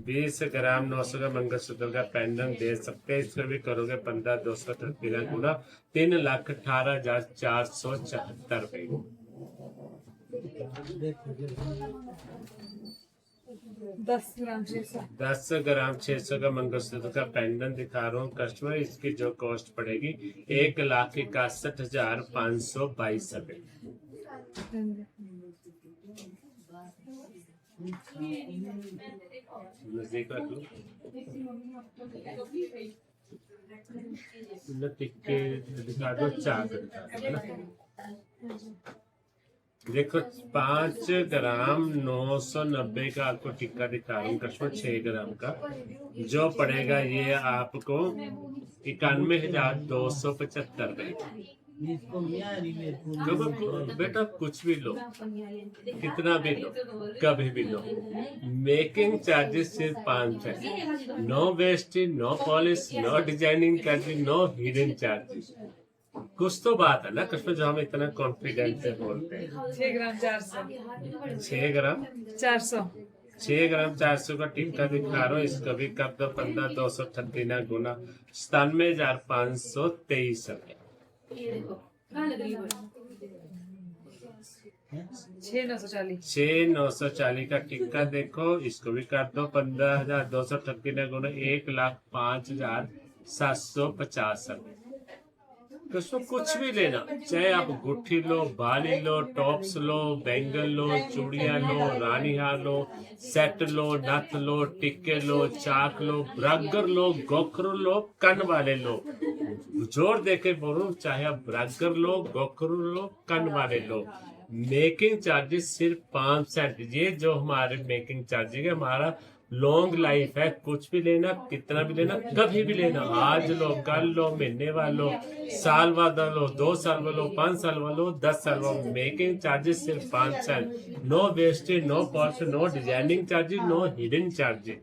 20 gram 900 का मंगलसूत्र का पेंडेंट दे सकते हैं। इसको भी करोगे 15,238 गुना 3,18,474 रुपए। 10 ग्राम 600 10 ग्राम 600 का मंगलसूत्र का पेंडेंट दिखा रहा हूँ कस्टमर, इसकी जो कॉस्ट पड़ेगी 1,61,522 रुपए। नजदीक रख लो, टिक्के दिखा दो, चाक दिखा दो ना। देखो 5 ग्राम 990 का आपको टिक्का दिखा रहा हूँ कस्टमर, 6 ग्राम का जो पड़ेगा ये आपको 91,275 रुपए। बेटा कुछ भी लो, कितना भी लो, कभी भी लो, मेकिंग चार्जेस सिर्फ 500, no wastage, no polish, no designing charges, no hidden charges. कुछ तो बात है ना कस्टमर, जो हम इतना कॉन्फिडेंट से बोलते हैं। 6 ग्राम 400 6 ग्राम 400 6 ग्राम 400 का टिक्का दिखा रहा हूँ, इसका भी कर दो 15,238 गुना 97,523 रुपए। 6,940 का टिक्का देखो, इसको भी कर दो 15,238 गुना 1,05,750 रुपए। कस्टमर कुछ भी लेना, चाहे आप गुट्ठी लो, बाली लो, टॉप्स लो, बैंगल लो, चूड़ियां लो, रानी हार लो, सेट लो, नथ लो, टिक्के लो, चाक लो, ब्रगर लो, गोखरू लो, कन वाले लो, जोर देके बोलो, चाहे आप ब्रगर लो, गोखरू लो, कन वाले लो, मेकिंग चार्जेस सिर्फ 5 सेंट। ये जो हमारे मेकिंग चार्जेस है, हमारा लॉन्ग लाइफ है। कुछ भी लेना, कितना भी लेना, कभी भी लेना, आज लो, कल लो, महीने वालो, साल बाद लो, 2 साल वालो, 5 साल वालो, 10 साल वालो, मेकिंग चार्जेस सिर्फ 5 cent. No wastage, no polish, no designing charges, no hidden charges.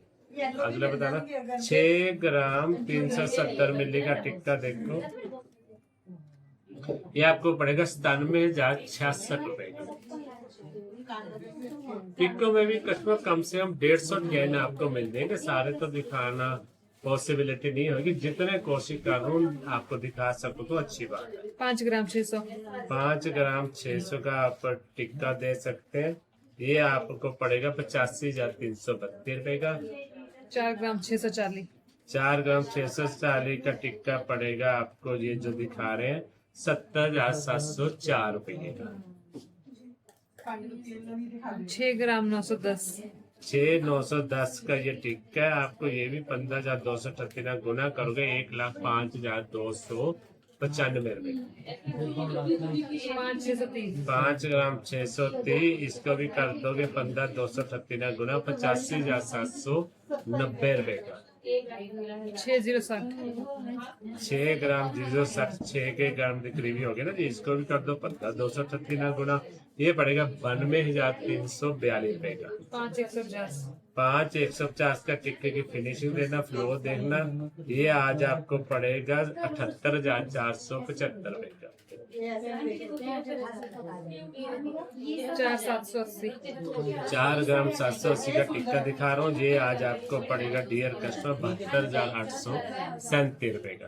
अगला बताना, 6 ग्राम 370 मिली का टिक्का देखो, ये आपको पड़ेगा 97,066 रुपए का। टिक्कों में भी कस्टमर कम से कम 150 डिजाइन आपको मिल जाएंगे। सारे तो दिखाना पॉसिबिलिटी नहीं होगी, जितने कोशिश करूँ आपको दिखा सकूँ तो अच्छी बात है। 5 ग्राम 600। 5 ग्राम 600 का आप टिक्का दे सकते हैं। ये आपको पड़ेगा 85,332 रुपए का। 4 ग्राम 640। 4 ग्राम 640 का टिक्का पड़ेगा आपको, ये जो दिखा रहे हैं, 70,704 रुपये का। 6 ग्राम 910। 6,910 का ये टिक्का है आपको। ये भी 15,238 गुना करोगे 1,05,295 रुपए। 5 630। 5 ग्राम 630, इसको भी कर दोगे 15,238 गुना 85,790 रुपए का। 6060। 6 ग्राम 060, 6 के ग्राम के करीबी हो गए ना जी। इसको भी कर दो 15,238 गुना, ये पड़ेगा 92,342 रुपए का। 5 150। 5 150 का टिक्के की फिनिशिंग देना, फ्लो देखना। ये आज आपको पड़ेगा 78,475 रुपए का। 4 780। 4 ग्राम 780 का टिक्का दिखा रहा हूँ। ये आज आपको पड़ेगा डियर कस्टमर 72,837 रुपए का।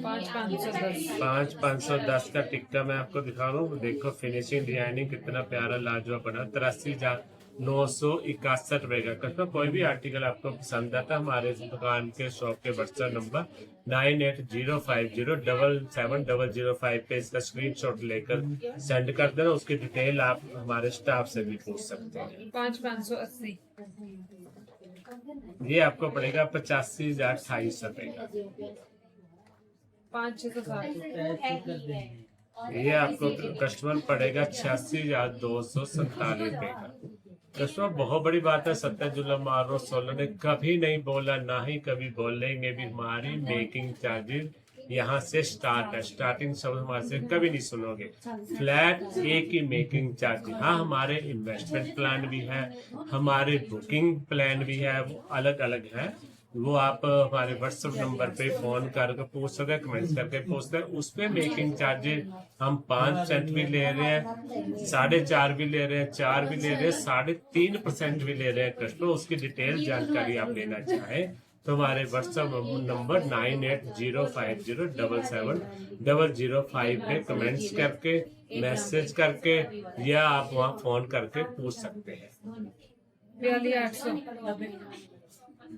5 510। 5 510 का टिक्का मैं आपको दिखा रहा हूँ। देखो फिनिशिंग डिजाइनिंग कितना प्यारा लाजवाब बना। 83,961 रुपए का। कस्टमर कोई भी आर्टिकल आपको पसंद आता है, हमारे दुकान के शॉप के व्हाट्सएप नंबर 9805077005 पे इसका स्क्रीनशॉट लेकर सेंड कर देना। उसकी डिटेल आप हमारे स्टाफ से भी पूछ सकते हैं। 5 580। ये आपको पड़ेगा 85,028 रुपए का। 5 660। ये आपको कस्टमर पड़ेगा 86,247 रुपए का। कस्टमर बहुत बड़ी बात है, सत्ताजुल्ला मारो सोलह ने कभी नहीं बोला, ना ही कभी बोलेंगे भी। हमारी मेकिंग चार्जेस यहाँ से स्टार्ट है। स्टार्टिंग शब्द हमारे से कभी नहीं सुनोगे। फ्लैट एक ही मेकिंग चार्ज। हाँ, हमारे इन्वेस्टमेंट प्लान भी है, हमारे बुकिंग प्लान भी है, वो अलग अलग है। वो आप हमारे व्हाट्सएप नंबर पे फोन करके पूछ सकते हैं, कमेंट्स करके पूछ सकते हैं। उस पे मेकिंग चार्जेस हम 5 सेंट भी ले रहे हैं, 4.5 भी ले रहे हैं, 4 भी ले रहे हैं, 3.5% भी ले रहे हैं। कस्टमर उसकी डिटेल जानकारी आप लेना चाहें तो हमारे व्हाट्सएप नंबर 9805077005 पे कमेंट्स करके, मैसेज करके या आप वहाँ फोन करके पूछ सकते हैं। 42 800।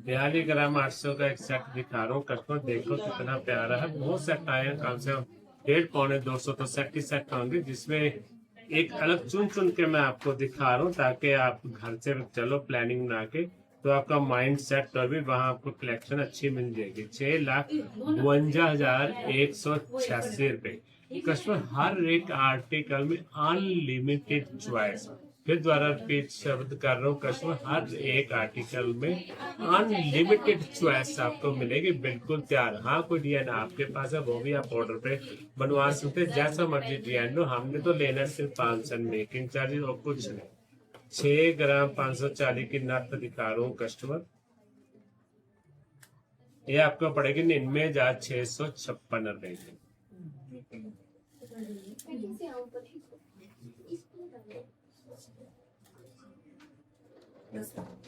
42 ग्राम 800 का एक सेट दिखा रहा हूँ। कस्टमर देखो कितना प्यारा है। बहुत सेट आए हैं, कम से कम 150-200 तो सेट ही सेट होंगे, जिसमें एक अलग चुन चुन के मैं आपको दिखा रहा हूँ ताकि आप घर से चलो प्लानिंग बना के तो आपका माइंड सेट तो भी वहाँ आपको कलेक्शन अच्छी मिल जाएगी। 6,52,186 रुपए। कस्टमर हर एक आर्टिकल में अनलिमिटेड चॉइस। फिर द्वारा रिपीट शब्द कर रहा हूँ, कस्टमर हर एक आर्टिकल में अनलिमिटेड चॉइस आपको मिलेगी, बिल्कुल तैयार। हाँ, कोई डिजाइन आपके पास है वो भी आप ऑर्डर पे बनवा सकते हैं, जैसा मर्जी डिजाइन लो। हमने तो लेना सिर्फ 5 सेंट मेकिंग चार्जेस और कुछ नहीं। 6 ग्राम 540 की नथ दिखा रहा हूँ कस्टमर। ये आपको पड़ेगी 99,656 रुपए की।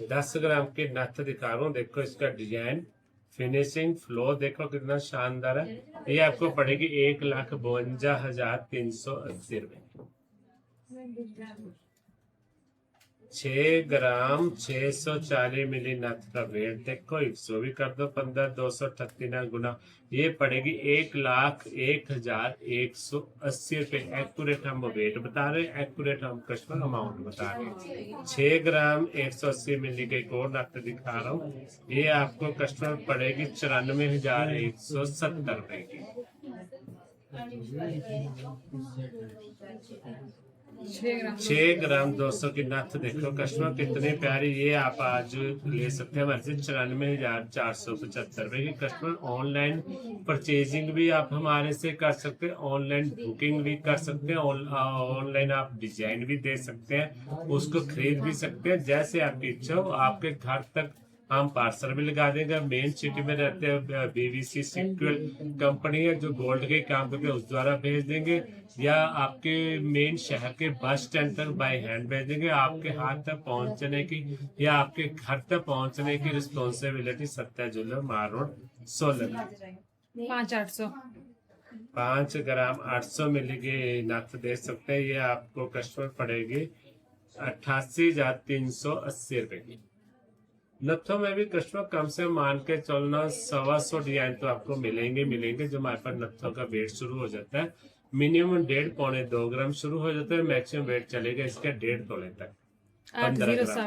10 ग्राम की नथ दिखा रहा हूँ। देखो इसका डिजाइन, फिनिशिंग, फ्लो देखो कितना शानदार है। ये आपको पड़ेगी 1,52,380 रुपए। 6 ग्राम 640 मिली नथ का वेट देखो। 100 भी कर दो 15,238 गुना, ये पड़ेगी 1,01,180 रुपए। एक्यूरेट हम वेट बता रहे हैं, एक्यूरेट हम कस्टमर अमाउंट बता रहे हैं। 6 ग्राम 180 मिली का एक और नथ दिखा रहा हूँ। ये आपको कस्टमर पड़ेगी 94,170 रुपए की। 6 ग्राम 6 ग्राम 200 की नथ देखो कस्टमर कितनी प्यारी। ये आप आज ले सकते हैं हमारे से 94,475 रुपए की। कस्टमर ऑनलाइन परचेजिंग भी आप हमारे से कर सकते हैं, ऑनलाइन बुकिंग भी कर सकते हैं, ऑनलाइन आप डिजाइन भी दे सकते हैं, उसको खरीद भी सकते हैं। जैसे आपकी इच्छा हो आपके घर तक हम पार्सल भी लगा देंगे। मेन सिटी में रहते हैं, बीवीसी सिक्योर कंपनी है जो गोल्ड के काम करते हैं, उस द्वारा भेज देंगे, या आपके मेन शहर के बस स्टैंड तक बाय हैंड भेज देंगे। आपके हाथ तक पहुंचने की या आपके घर तक पहुंचने की रिस्पॉन्सिबिलिटी सत्या ज्वेलर मार रोड सोलन। 5,800 5 ग्राम 800 मिली की नथ दे सकते हैं। ये आपको कस्टमर पड़ेगी 88,380 रुपए की। नथों में भी कस्टमर कम से मान के चलना 125 डिजाइन तो आपको मिलेंगे जो हमारे पास नथों का वेट शुरू हो जाता है। मिनिमम 1.5 पौने 2 ग्राम शुरू हो जाता है, मैक्सिमम वेट चलेगा इसका 1.5 तोले तक 15 ग्राम।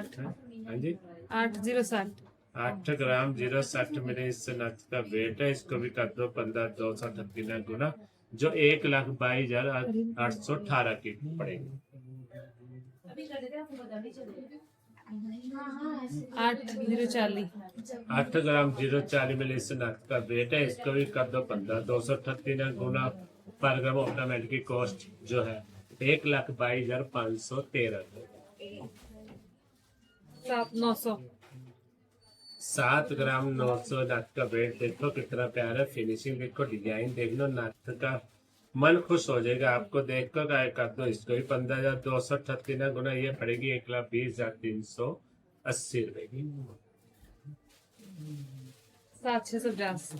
हाँ जी 8,060 8 ग्राम 060 मिले इस नथ का वेट है। इसको भी कर दो 15,238 गुना जो 1,22,818 की पड़ेगी। 8,040 8 ग्राम 040 मिले इस नथ का वेट है। इसको भी कर दो 15,238 गुना पर ग्राम। ऑर्नामेंट की कॉस्ट जो है 1,22,513। 7,900 7 ग्राम 900 नथ का वेट देखो कितना प्यारा। फिनिशिंग देखो, डिजाइन देख लो, नथ का मन खुश हो जाएगा आपको देख कर। काय कर दो इसको भी 15,238 गुना ये पड़ेगी 1,20,380 रुपए की। 7,650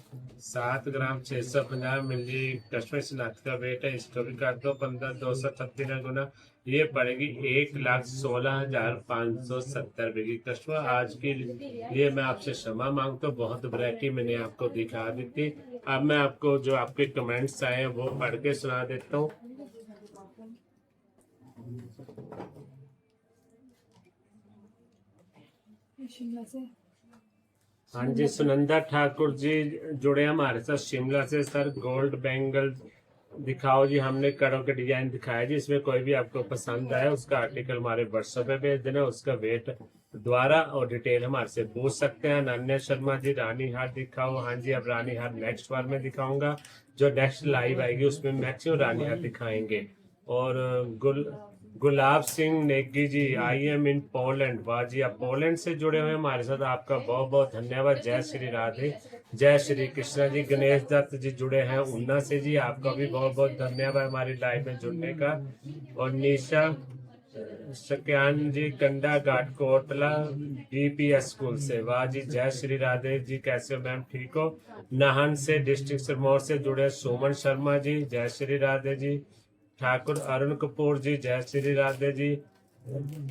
7 ग्राम 650 मिली कश्मीर से नथ का वेट है। इसको भी कर दो 15,238 गुना ये पड़ेगी 1,16,570 रुपए की। कस्टमर आज के लिए मैं आपसे क्षमा मांगता हूँ, बहुत वैरायटी मैंने आपको दिखा दी थी। अब मैं आपको जो आपके कमेंट्स आए हैं वो पढ़ के सुना देता हूँ। शिमला से हाँ जी, सुनंदा ठाकुर जी जुड़े हमारे साथ शिमला से। सर गोल्ड बैंगल दिखाओ जी। हमने कड़ों के डिजाइन दिखाया जी, इसमें कोई भी आपको पसंद आया उसका आर्टिकल हमारे व्हाट्सएप पे भेज देना, उसका वेट द्वारा और डिटेल हमारे से पूछ सकते हैं। अनन्या शर्मा जी रानी हार दिखाओ। हाँ जी, अब रानी हार नेक्स्ट बार में दिखाऊंगा, जो नेक्स्ट लाइव आएगी उसमें मैक्सिमम रानी हार दिखाएंगे। और Gulab Singh Negi ji, I am in Poland. वाह जी, आप पोलैंड से जुड़े हुए हमारे साथ, आपका बहुत बहुत धन्यवाद। जय श्री राधे, जय श्री कृष्णा जी। गणेश दत्त जी जुड़े हैं ऊना से जी, आपका भी बहुत बहुत धन्यवाद हमारी लाइव में जुड़ने का। और निशा सक्यान जी कंडा घाट कोटला बीपीएस स्कूल से, वाह जी, जय श्री राधे जी। कैसे हो मैम, ठीक हो? नाहन से डिस्ट्रिक्ट सिरमौर से जुड़े सुमन शर्मा जी, जय श्री राधे जी। ठाकुर अरुण कपूर जी, जय श्री राधे जी।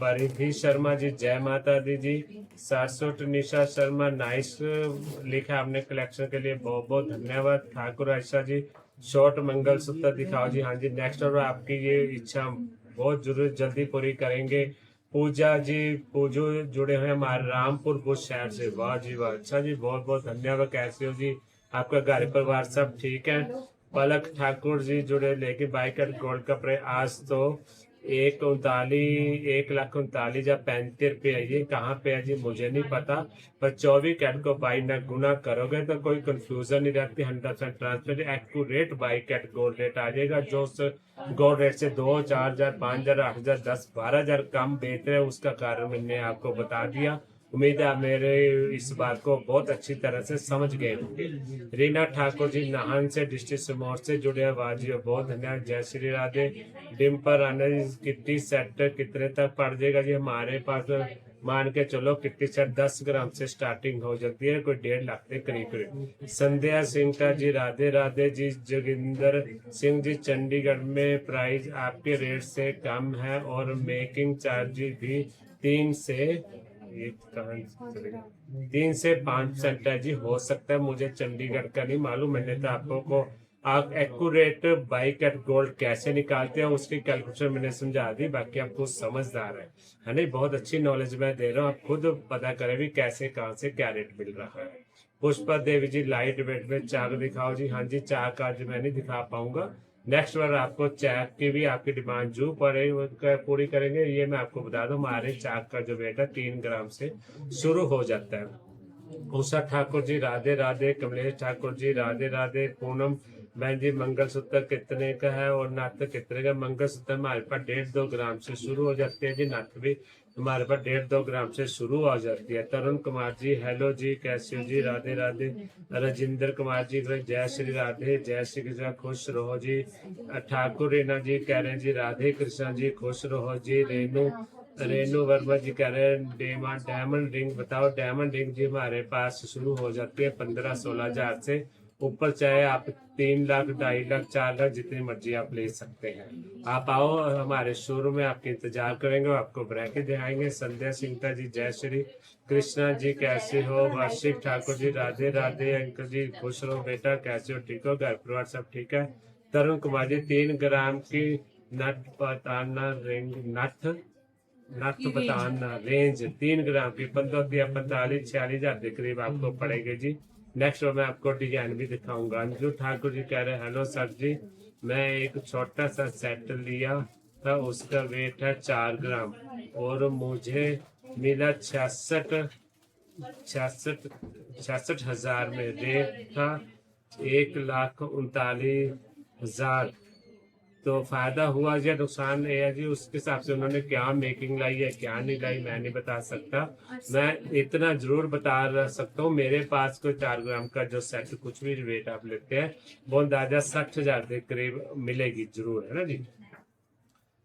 परिधि शर्मा जी, जय माता दी जी। 67 निशा शर्मा, नाइस लिखा आपने कलेक्शन के लिए, बहुत बहुत धन्यवाद। ठाकुर आयशा जी, शॉर्ट मंगल सूत्र दिखाओ जी। हाँ जी, नेक्स्ट और आपकी ये इच्छा बहुत जरूर जल्दी पूरी करेंगे। पूजा जी पूजो जुड़े हुए हमारे रामपुर बुश शहर से, वाह जी वाह, अच्छा जी, बहुत बहुत धन्यवाद। कैसे हो जी, आपका घर परिवार सब ठीक है? पलक ठाकुर जी जुड़े लेके बाइकर गोल्ड का प्रयास तो 1,39,35 या 35 रुपये है। ये कहाँ पे है जी मुझे नहीं पता, पर 24 कैट को बाई ना गुना करोगे तो कोई कंफ्यूजन नहीं रहती। 100% ट्रांसपेरेंट एक्यूरेट बाई कैट गोल्ड रेट आ जाएगा। जो उस गोल्ड रेट से 2, 4,000, 5,000, 8,000, 10, 12,000 कम बेच रहे हैं, उसका कारण मैंने आपको बता दिया। उम्मीद है मेरे इस बात को बहुत अच्छी तरह से समझ गए होंगे। रीना ठाकुर जी नाहन से डिस्ट्रिक्ट सिरमौर से जुड़े हैं, वाजी बहुत धन्यवाद। जय श्री राधे। डिम्पर आनंद कितनी सेट कितने तक पड़ जाएगा जी? हमारे पास मान के चलो कितनी सेट 10 ग्राम से स्टार्टिंग हो जाती है, कोई 1.5 लाख के करीब। संध्या सिंह का जी, राधे राधे जी। जोगिंदर सिंह जी, चंडीगढ़ में प्राइस आपके रेट से कम है और मेकिंग चार्ज भी 3 से 5% है जी। हो सकता है, मुझे चंडीगढ़ का नहीं मालूम। मैंने तो आपको आप एक्यूरेट बाई कैट गोल्ड कैसे निकालते हैं उसकी कैलकुलेशन मैंने समझा दी, बाकी आप खुद समझदार है नहीं? बहुत अच्छी नॉलेज मैं दे रहा हूँ, आप खुद पता करें भी कैसे कहाँ से क्या रेट मिल रहा है। पुष्पा देवी जी, लाइट वेट में चाक दिखाओ जी। हाँ जी, चाक आज मैं नहीं दिखा पाऊंगा, नेक्स्ट बार आपको चाक की भी आपकी डिमांड जो पड़े वो पूरी करेंगे। ये मैं आपको बता दूं, हमारे चाक का जो वेट है 3 ग्राम से शुरू हो जाता है। उषा ठाकुर जी राधे राधे। कमलेश ठाकुर जी राधे राधे। पूनम बहन जी मंगलसूत्र कितने का है और नथ कितने का? मंगलसूत्र हमारे पास 1.5-2 ग्राम से शुरू हो जाते हैं जी। नथ भी हमारे पास 1.5-2 ग्राम से शुरू हो जाती है। तरुण कुमार जी हेलो जी, कैसे हो जी? राधे राधे। राजेंद्र कुमार जी जय श्री राधे, जय श्री कृष्ण, खुश रहो जी। ठाकुर रीना जी कह रहे हैं जी राधे कृष्ण जी, खुश रहो जी। रेणु वर्मा जी कह रहे हैं डायमंड रिंग बताओ। डायमंड रिंग जी हमारे पास शुरू हो जाती है 15-16 हजार से ऊपर, चाहे आप 3 लाख, 2.5 लाख, 4 लाख जितनी मर्जी आप ले सकते हैं। आप आओ हमारे शोरूम में, आपके इंतजार करेंगे, आपको ब्रैकेट दिखाएंगे। संध्या सिंगटा जी जय श्री कृष्णा जी, कैसे हो? वार्षिक ठाकुर जी राधे राधे। अंकल जी खुश रहो बेटा, कैसे हो? ठीक हो? घर परिवार सब ठीक है? तरुण कुमार जी 3 ग्राम की नट पताना रिंग नट बताना रेंज 3 ग्राम की 45-46 हजार के करीब आपको पड़ेगी जी। नेक्स्ट मैं आपको डिजाइन भी दिखाऊंगा। अंजू ठाकुर जी कह रहे हैं हेलो सर जी, मैं एक छोटा सा सेट लिया था, उसका वेट है 4 ग्राम और मुझे मिला 66 हजार में। रेट था 1,39,000। तो फायदा हुआ या नुकसान है जी, उसके हिसाब से उन्होंने क्या मेकिंग लाई है क्या नहीं लाई मैं नहीं बता सकता। मैं इतना जरूर बता सकता हूँ, मेरे पास कोई 4 ग्राम का जो सेट कुछ भी वेट आप लेते हैं वो अंदाजा 60,000 के करीब मिलेगी जरूर, है ना जी।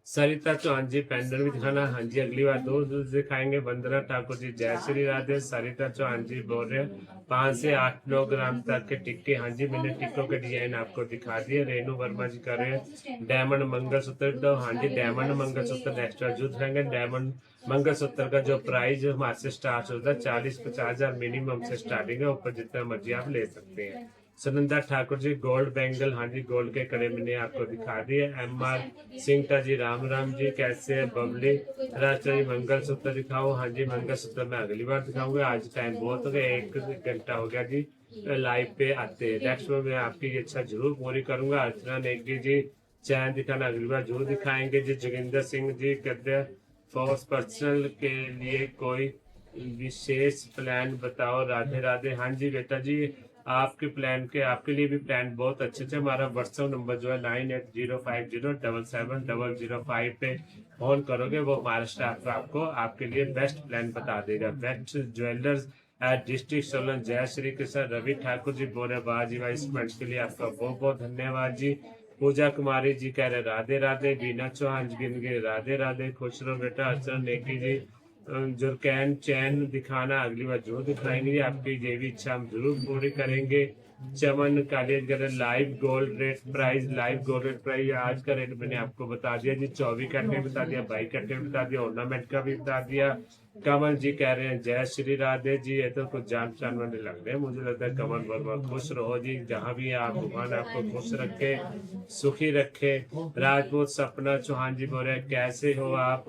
सरिता चौहान जी पेंडल भी दिखाना। हाँ जी, अगली बार दो दिखाएंगे। वंदना ठाकुर जी जय श्री राधे। सरिता चौहान जी बोल रहे हैं 5 से 8-9 ग्राम तक के टिक्के। हाँ जी, मैंने टिक्कों के डिजाइन आपको दिखा दिए। रेणु वर्मा जी कर रहे हैं डायमंड मंगलसूत्र दो। हाँ जी, डायमंड मंगलसूत्र नेक्स्ट बार जो दिखाएंगे। डायमंड मंगलसूत्र का जो प्राइस हमारे से स्टार्ट होता है 40-50 हजार मिनिमम से स्टार्टिंग है, ऊपर जितना मर्जी आप ले सकते हैं। Sunanda Thakur ji gold bangle. हाँ जी, गोल्ड के कड़े मैंने आपको दिखा दिए। MR सिंगटा जी राम राम जी, कैसे है? बबली राष्ट्र जी मंगलसूत्र दिखाओ। हाँ जी, मंगलसूत्र मैं अगली बार दिखाऊंगा, आज टाइम बहुत हो गया, 1 घंटा हो गया जी लाइव पे आते। नेक्स्ट में मैं आपकी इच्छा जरूर पूरी करूंगा। अर्चना नेगी जी चैन दिखाना अगली बार जरूर दिखाएंगे जी। जोगिंदर सिंह जी कहते हैं फॉर्स पर्सनल के लिए कोई विशेष प्लान बताओ। राधे राधे। हाँ जी बेटा जी, आपके प्लान के आपके लिए भी प्लान बहुत अच्छे थे। हमारा व्हाट्सएप नंबर जो है 9805070005 पे फोन करोगे, वो हमारा स्टाफ आपको आपके लिए बेस्ट प्लान बता देगा। Best jewellers at district Solan. जय श्री कृष्ण। रवि ठाकुर जी बोल रहे बाजी भाई इस मंच के लिए आपका बहुत बहुत धन्यवाद जी। पूजा कुमारी जी कह रहे राधे राधे। बीना चौहान जी गिन गए राधे राधे, खुश रहो बेटा। अर्चना नेगी जी जो कैन चैन दिखाना अगली बार जरूर दिखाएंगे, आपकी ये भी इच्छा हम जरूर पूरी करेंगे। चमन कालिज live gold rate price. Live gold rate price आज का रेट मैंने आपको बता दिया जी, 24 कैरेट में बता दिया, 22 कैरेट में बता दिया, ऑर्नामेंट का भी बता दिया। कमल जी कह रहे हैं जय श्री राधे जी, ये तो कुछ जान पहचान वाले लग रहे हैं, मुझे लगता है कमल वर्मा। खुश रहो जी, जहाँ भी आप भगवान आपको खुश रखे सुखी रखे। राजपूत सपना चौहान जी बोल रहे हैं कैसे हो आप?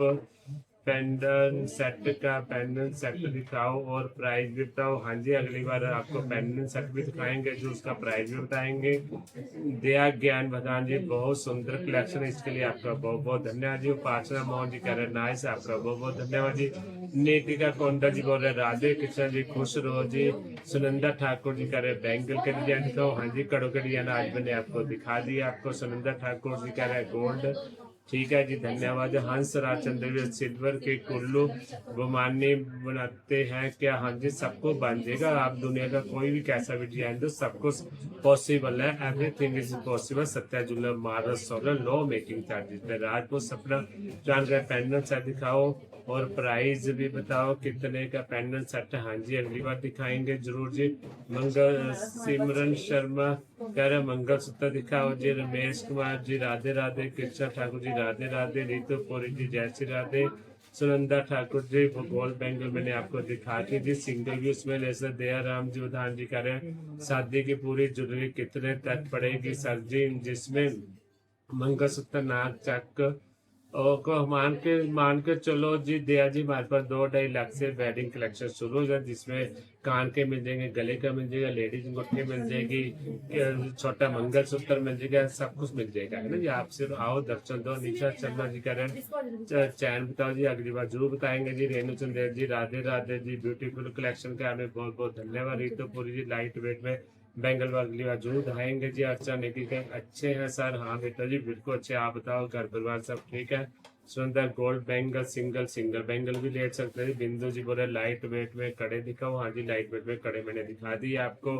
पेंडन सेट का पेंडन सेट दिखाओ और प्राइस भी बताओ। हाँ जी, अगली बार आपको पेंडन सेट भी दिखाएंगे जो उसका प्राइस भी बताएंगे। दया ज्ञान भदान जी बहुत सुंदर कलेक्शन, इसके लिए आपका बहुत बहुत धन्यवाद जी। उपासना मोहन जी कह रहे हैं नाइस, आपका बहुत बहुत धन्यवाद जी। नीतिका कोंडा जी बोल रहे हैं राधे कृष्ण जी, खुश रहो जी। सुनंदा ठाकुर जी कह रहे हैं बैंगल के डिजाइन दिखाओ। हाँ जी, कड़ों के डिजाइन आज मैंने आपको दिखा दिया। आपको सुनंदा ठाकुर जी कह रहे हैं गोल्ड, ठीक है जी धन्यवाद। हंस राज चंद्र सिल्वर के कुल्लू गुमानी बनाते हैं क्या? हाँ जी, सबको बन जाएगा, आप दुनिया का कोई भी कैसा भी डिजाइन दो सबको पॉसिबल है, everything is possible. Satya jeweller मारस सोलर नो मेकिंग चार्जेस। राजपूत सपना जानकर पेंडल सेट दिखाओ और प्राइस भी बताओ कितने का पेंडल सेट है। हाँ जी, अगली बार दिखाएंगे जरूर जी। मंगल सिमरन शर्मा कह रहे मंगलसूत्र दिखाओ जी। रमेश कुमार जी राधे राधे। कृष्णा ठाकुर जी राधे राधे। रीतू पुरी जी जय श्री राधे। सुनंदा ठाकुर जी गोल्ड बैंगल मैंने आपको दिखा दी थी, सिंगल भी उसमें ले सकते। दया राम जी उदान जी कह रहे हैं शादी की पूरी ज्वेलरी कितने तक पड़ेगी सर जी, जिसमें मंगलसूत्र नाक चक और को मान के चलो जी दया जी, हमारे पास 2-2.5 लाख से वेडिंग कलेक्शन शुरू हो जाए, जिसमें कान के मिल जाएंगे, गले का मिल जाएगा, लेडीज अंगूठी मिल जाएगी, छोटा मंगलसूत्र मिल जाएगा, सब कुछ मिल जाएगा, है ना जी। आप सिर्फ आओ, दर्शन दो। निशा शर्मा जी कह रहे हैं चैन बताओ जी, अगली बार जरूर बताएंगे जी। रेणु चंदेल जी राधे राधे जी, ब्यूटीफुल कलेक्शन का हमें बहुत बहुत धन्यवाद। रीतुपुरी जी लाइट वेट में बैंगल वाले अगली बार जरूर दिखाएंगे जी। अर्चना नेगी के अच्छे हैं सर, हाँ बेटा जी बिल्कुल अच्छे। आप बताओ घर परिवार सब ठीक है? सुंदर गोल्ड बैंगल, सिंगल बैंगल भी ले सकते हैं। बिंदु जी बोले लाइट वेट में कड़े दिखाओ, हाँ जी लाइट वेट में कड़े मैंने दिखा दिए आपको।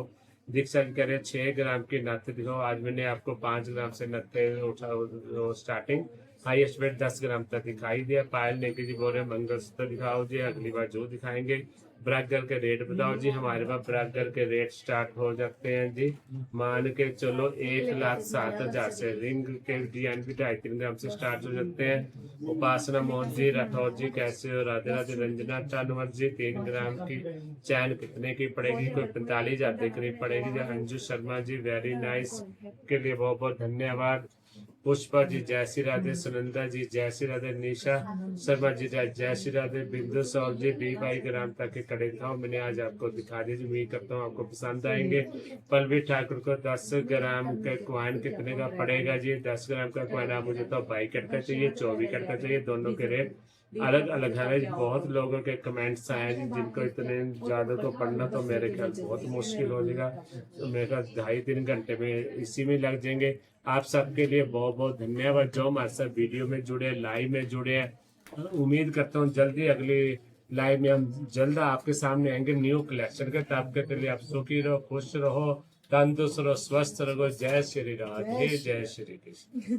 दीक्षा जी कह रहे 6 ग्राम के नत्थे दिखाओ, आज मैंने आपको 5 ग्राम से नत्थे उठा स्टार्टिंग, हाईएस्ट वेट 10 ग्राम तक दिखाई दिया। पायल नेगी जी बोल रहे मंगलसूत्र दिखाओ जी, अगली बार जो दिखाएंगे। ब्रागर के रेट बताओ जी, हमारे पास ब्रागर के रेट स्टार्ट हो जाते हैं जी, मान के चलो 1,07,000 से। रिंग के डिजाइन भी 2.5-3 ग्राम से स्टार्ट हो जाते हैं। उपासना मोहन जी राठौर जी कैसे हो? राधे राधे। रंजना चानवर जी 3 ग्राम की चैन कितने की पड़ेगी? कोई 45,000 के करीब पड़ेगी। अंजू शर्मा जी वेरी नाइस के लिए बहुत बहुत धन्यवाद। पुष्पा जी जय श्री राधे। सुनंदा जी जय श्री राधे। निशा शर्मा जी जय श्री राधे। बिंदु सौर जी 22 ग्राम तक के कड़े दिखाओ, मैंने आज आपको दिखा दिए। उम्मीद करता हूँ आपको पसंद आएंगे। पलवी ठाकुर को 10 ग्राम का क्वाइन कितने का पड़ेगा जी? 10 ग्राम का क्वाइन आप मुझे तो 22 कट का चाहिए, 24 कट का चाहिए, दोनों के रेट अलग अलग है। बहुत लोगों के कमेंट्स आए हैं जिनको इतने ज्यादा तो पढ़ना तो मेरे ख्याल बहुत मुश्किल हो जाएगा, तो मेरे ख्याल 2.5-3 घंटे में इसी में लग जाएंगे। आप सबके लिए बहुत बहुत धन्यवाद जो हमारे साथ वीडियो में जुड़े, लाइव में जुड़े हैं। उम्मीद करता हूँ जल्दी अगली लाइव में हम जल्द आपके सामने आएंगे न्यू कलेक्शन के। तब के लिए आप सुखी रहो, खुश रहो, तंदुरुस्त रहो, स्वस्थ रहो। जय श्री राधे, जय श्री कृष्ण।